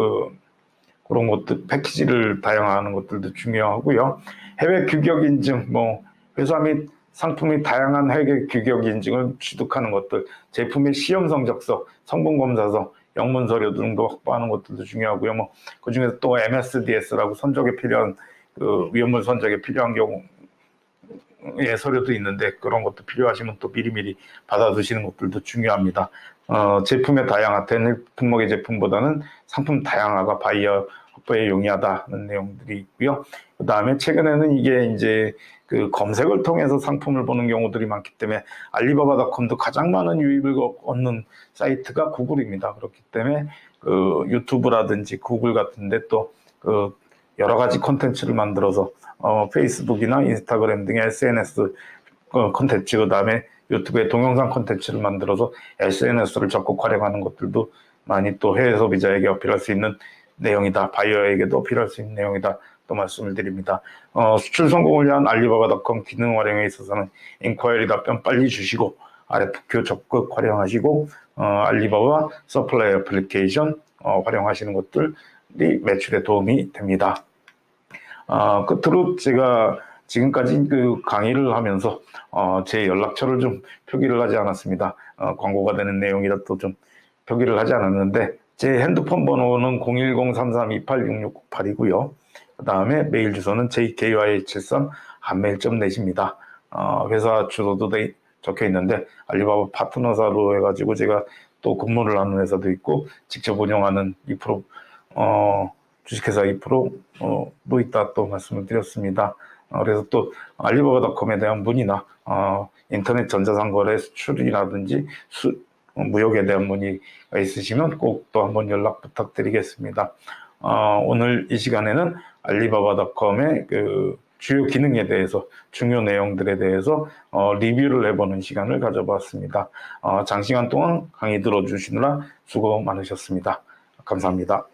그런 것들, 패키지를 다양화하는 것들도 중요하고요. 해외 규격 인증, 회사 및 상품의 다양한 해외 규격 인증을 취득하는 것들, 제품의 시험 성적서, 성분 검사서, 영문 서류 등도 확보하는 것들도 중요하고요. 그 중에서 또 MSDS라고 선적에 필요한 위험물 선적에 필요한 경우 인증의 서류도 있는데 그런 것도 필요하시면 또 미리미리 받아두시는 것들도 중요합니다. 제품의 다양화, 단일 품목의 제품보다는 상품 다양화가 바이어 확보에 용이하다는 내용들이 있고요. 그 다음에 최근에는 이게 이제 그 검색을 통해서 상품을 보는 경우들이 많기 때문에 알리바바닷컴도 가장 많은 유입을 얻는 사이트가 구글입니다. 그렇기 때문에 그 유튜브라든지 구글 같은데 또 그 여러 가지 콘텐츠를 만들어서 페이스북이나 인스타그램 등의 SNS 콘텐츠, 그 다음에 유튜브에 동영상 콘텐츠를 만들어서 SNS를 적극 활용하는 것들도 많이 또 해외 소비자에게 어필할 수 있는 내용이다. 바이어에게도 어필할 수 있는 내용이다. 또 말씀을 드립니다. 수출 성공을 위한 알리바바닷컴 기능 활용에 있어서는 인콰이리 답변 빨리 주시고 RFQ 적극 활용하시고 알리바바 서플라이 애플리케이션 활용하시는 것들이 매출에 도움이 됩니다. 끝으로 제가 지금까지 그 강의를 하면서 제 연락처를 좀 표기를 하지 않았습니다. 광고가 되는 내용이라 또 좀 표기를 하지 않았는데 제 핸드폰 번호는 010-3328-6698이고요. 그 다음에 메일 주소는 jkyh73@mail.net입니다. 회사 주소도 적혀 있는데 알리바바 파트너사로 해가지고 제가 또 근무를 하는 회사도 있고 직접 운영하는 2% 주식회사 2%도 있다 또 말씀을 드렸습니다. 그래서 또 알리바바닷컴에 대한 문의나 인터넷 전자상거래 수출이라든지 무역에 대한 문의가 있으시면 꼭 또 한번 연락 부탁드리겠습니다. 오늘 이 시간에는 알리바바닷컴의 그 주요 기능에 대해서 중요 내용들에 대해서 리뷰를 해보는 시간을 가져봤습니다. 장시간 동안 강의 들어주시느라 수고 많으셨습니다. 감사합니다.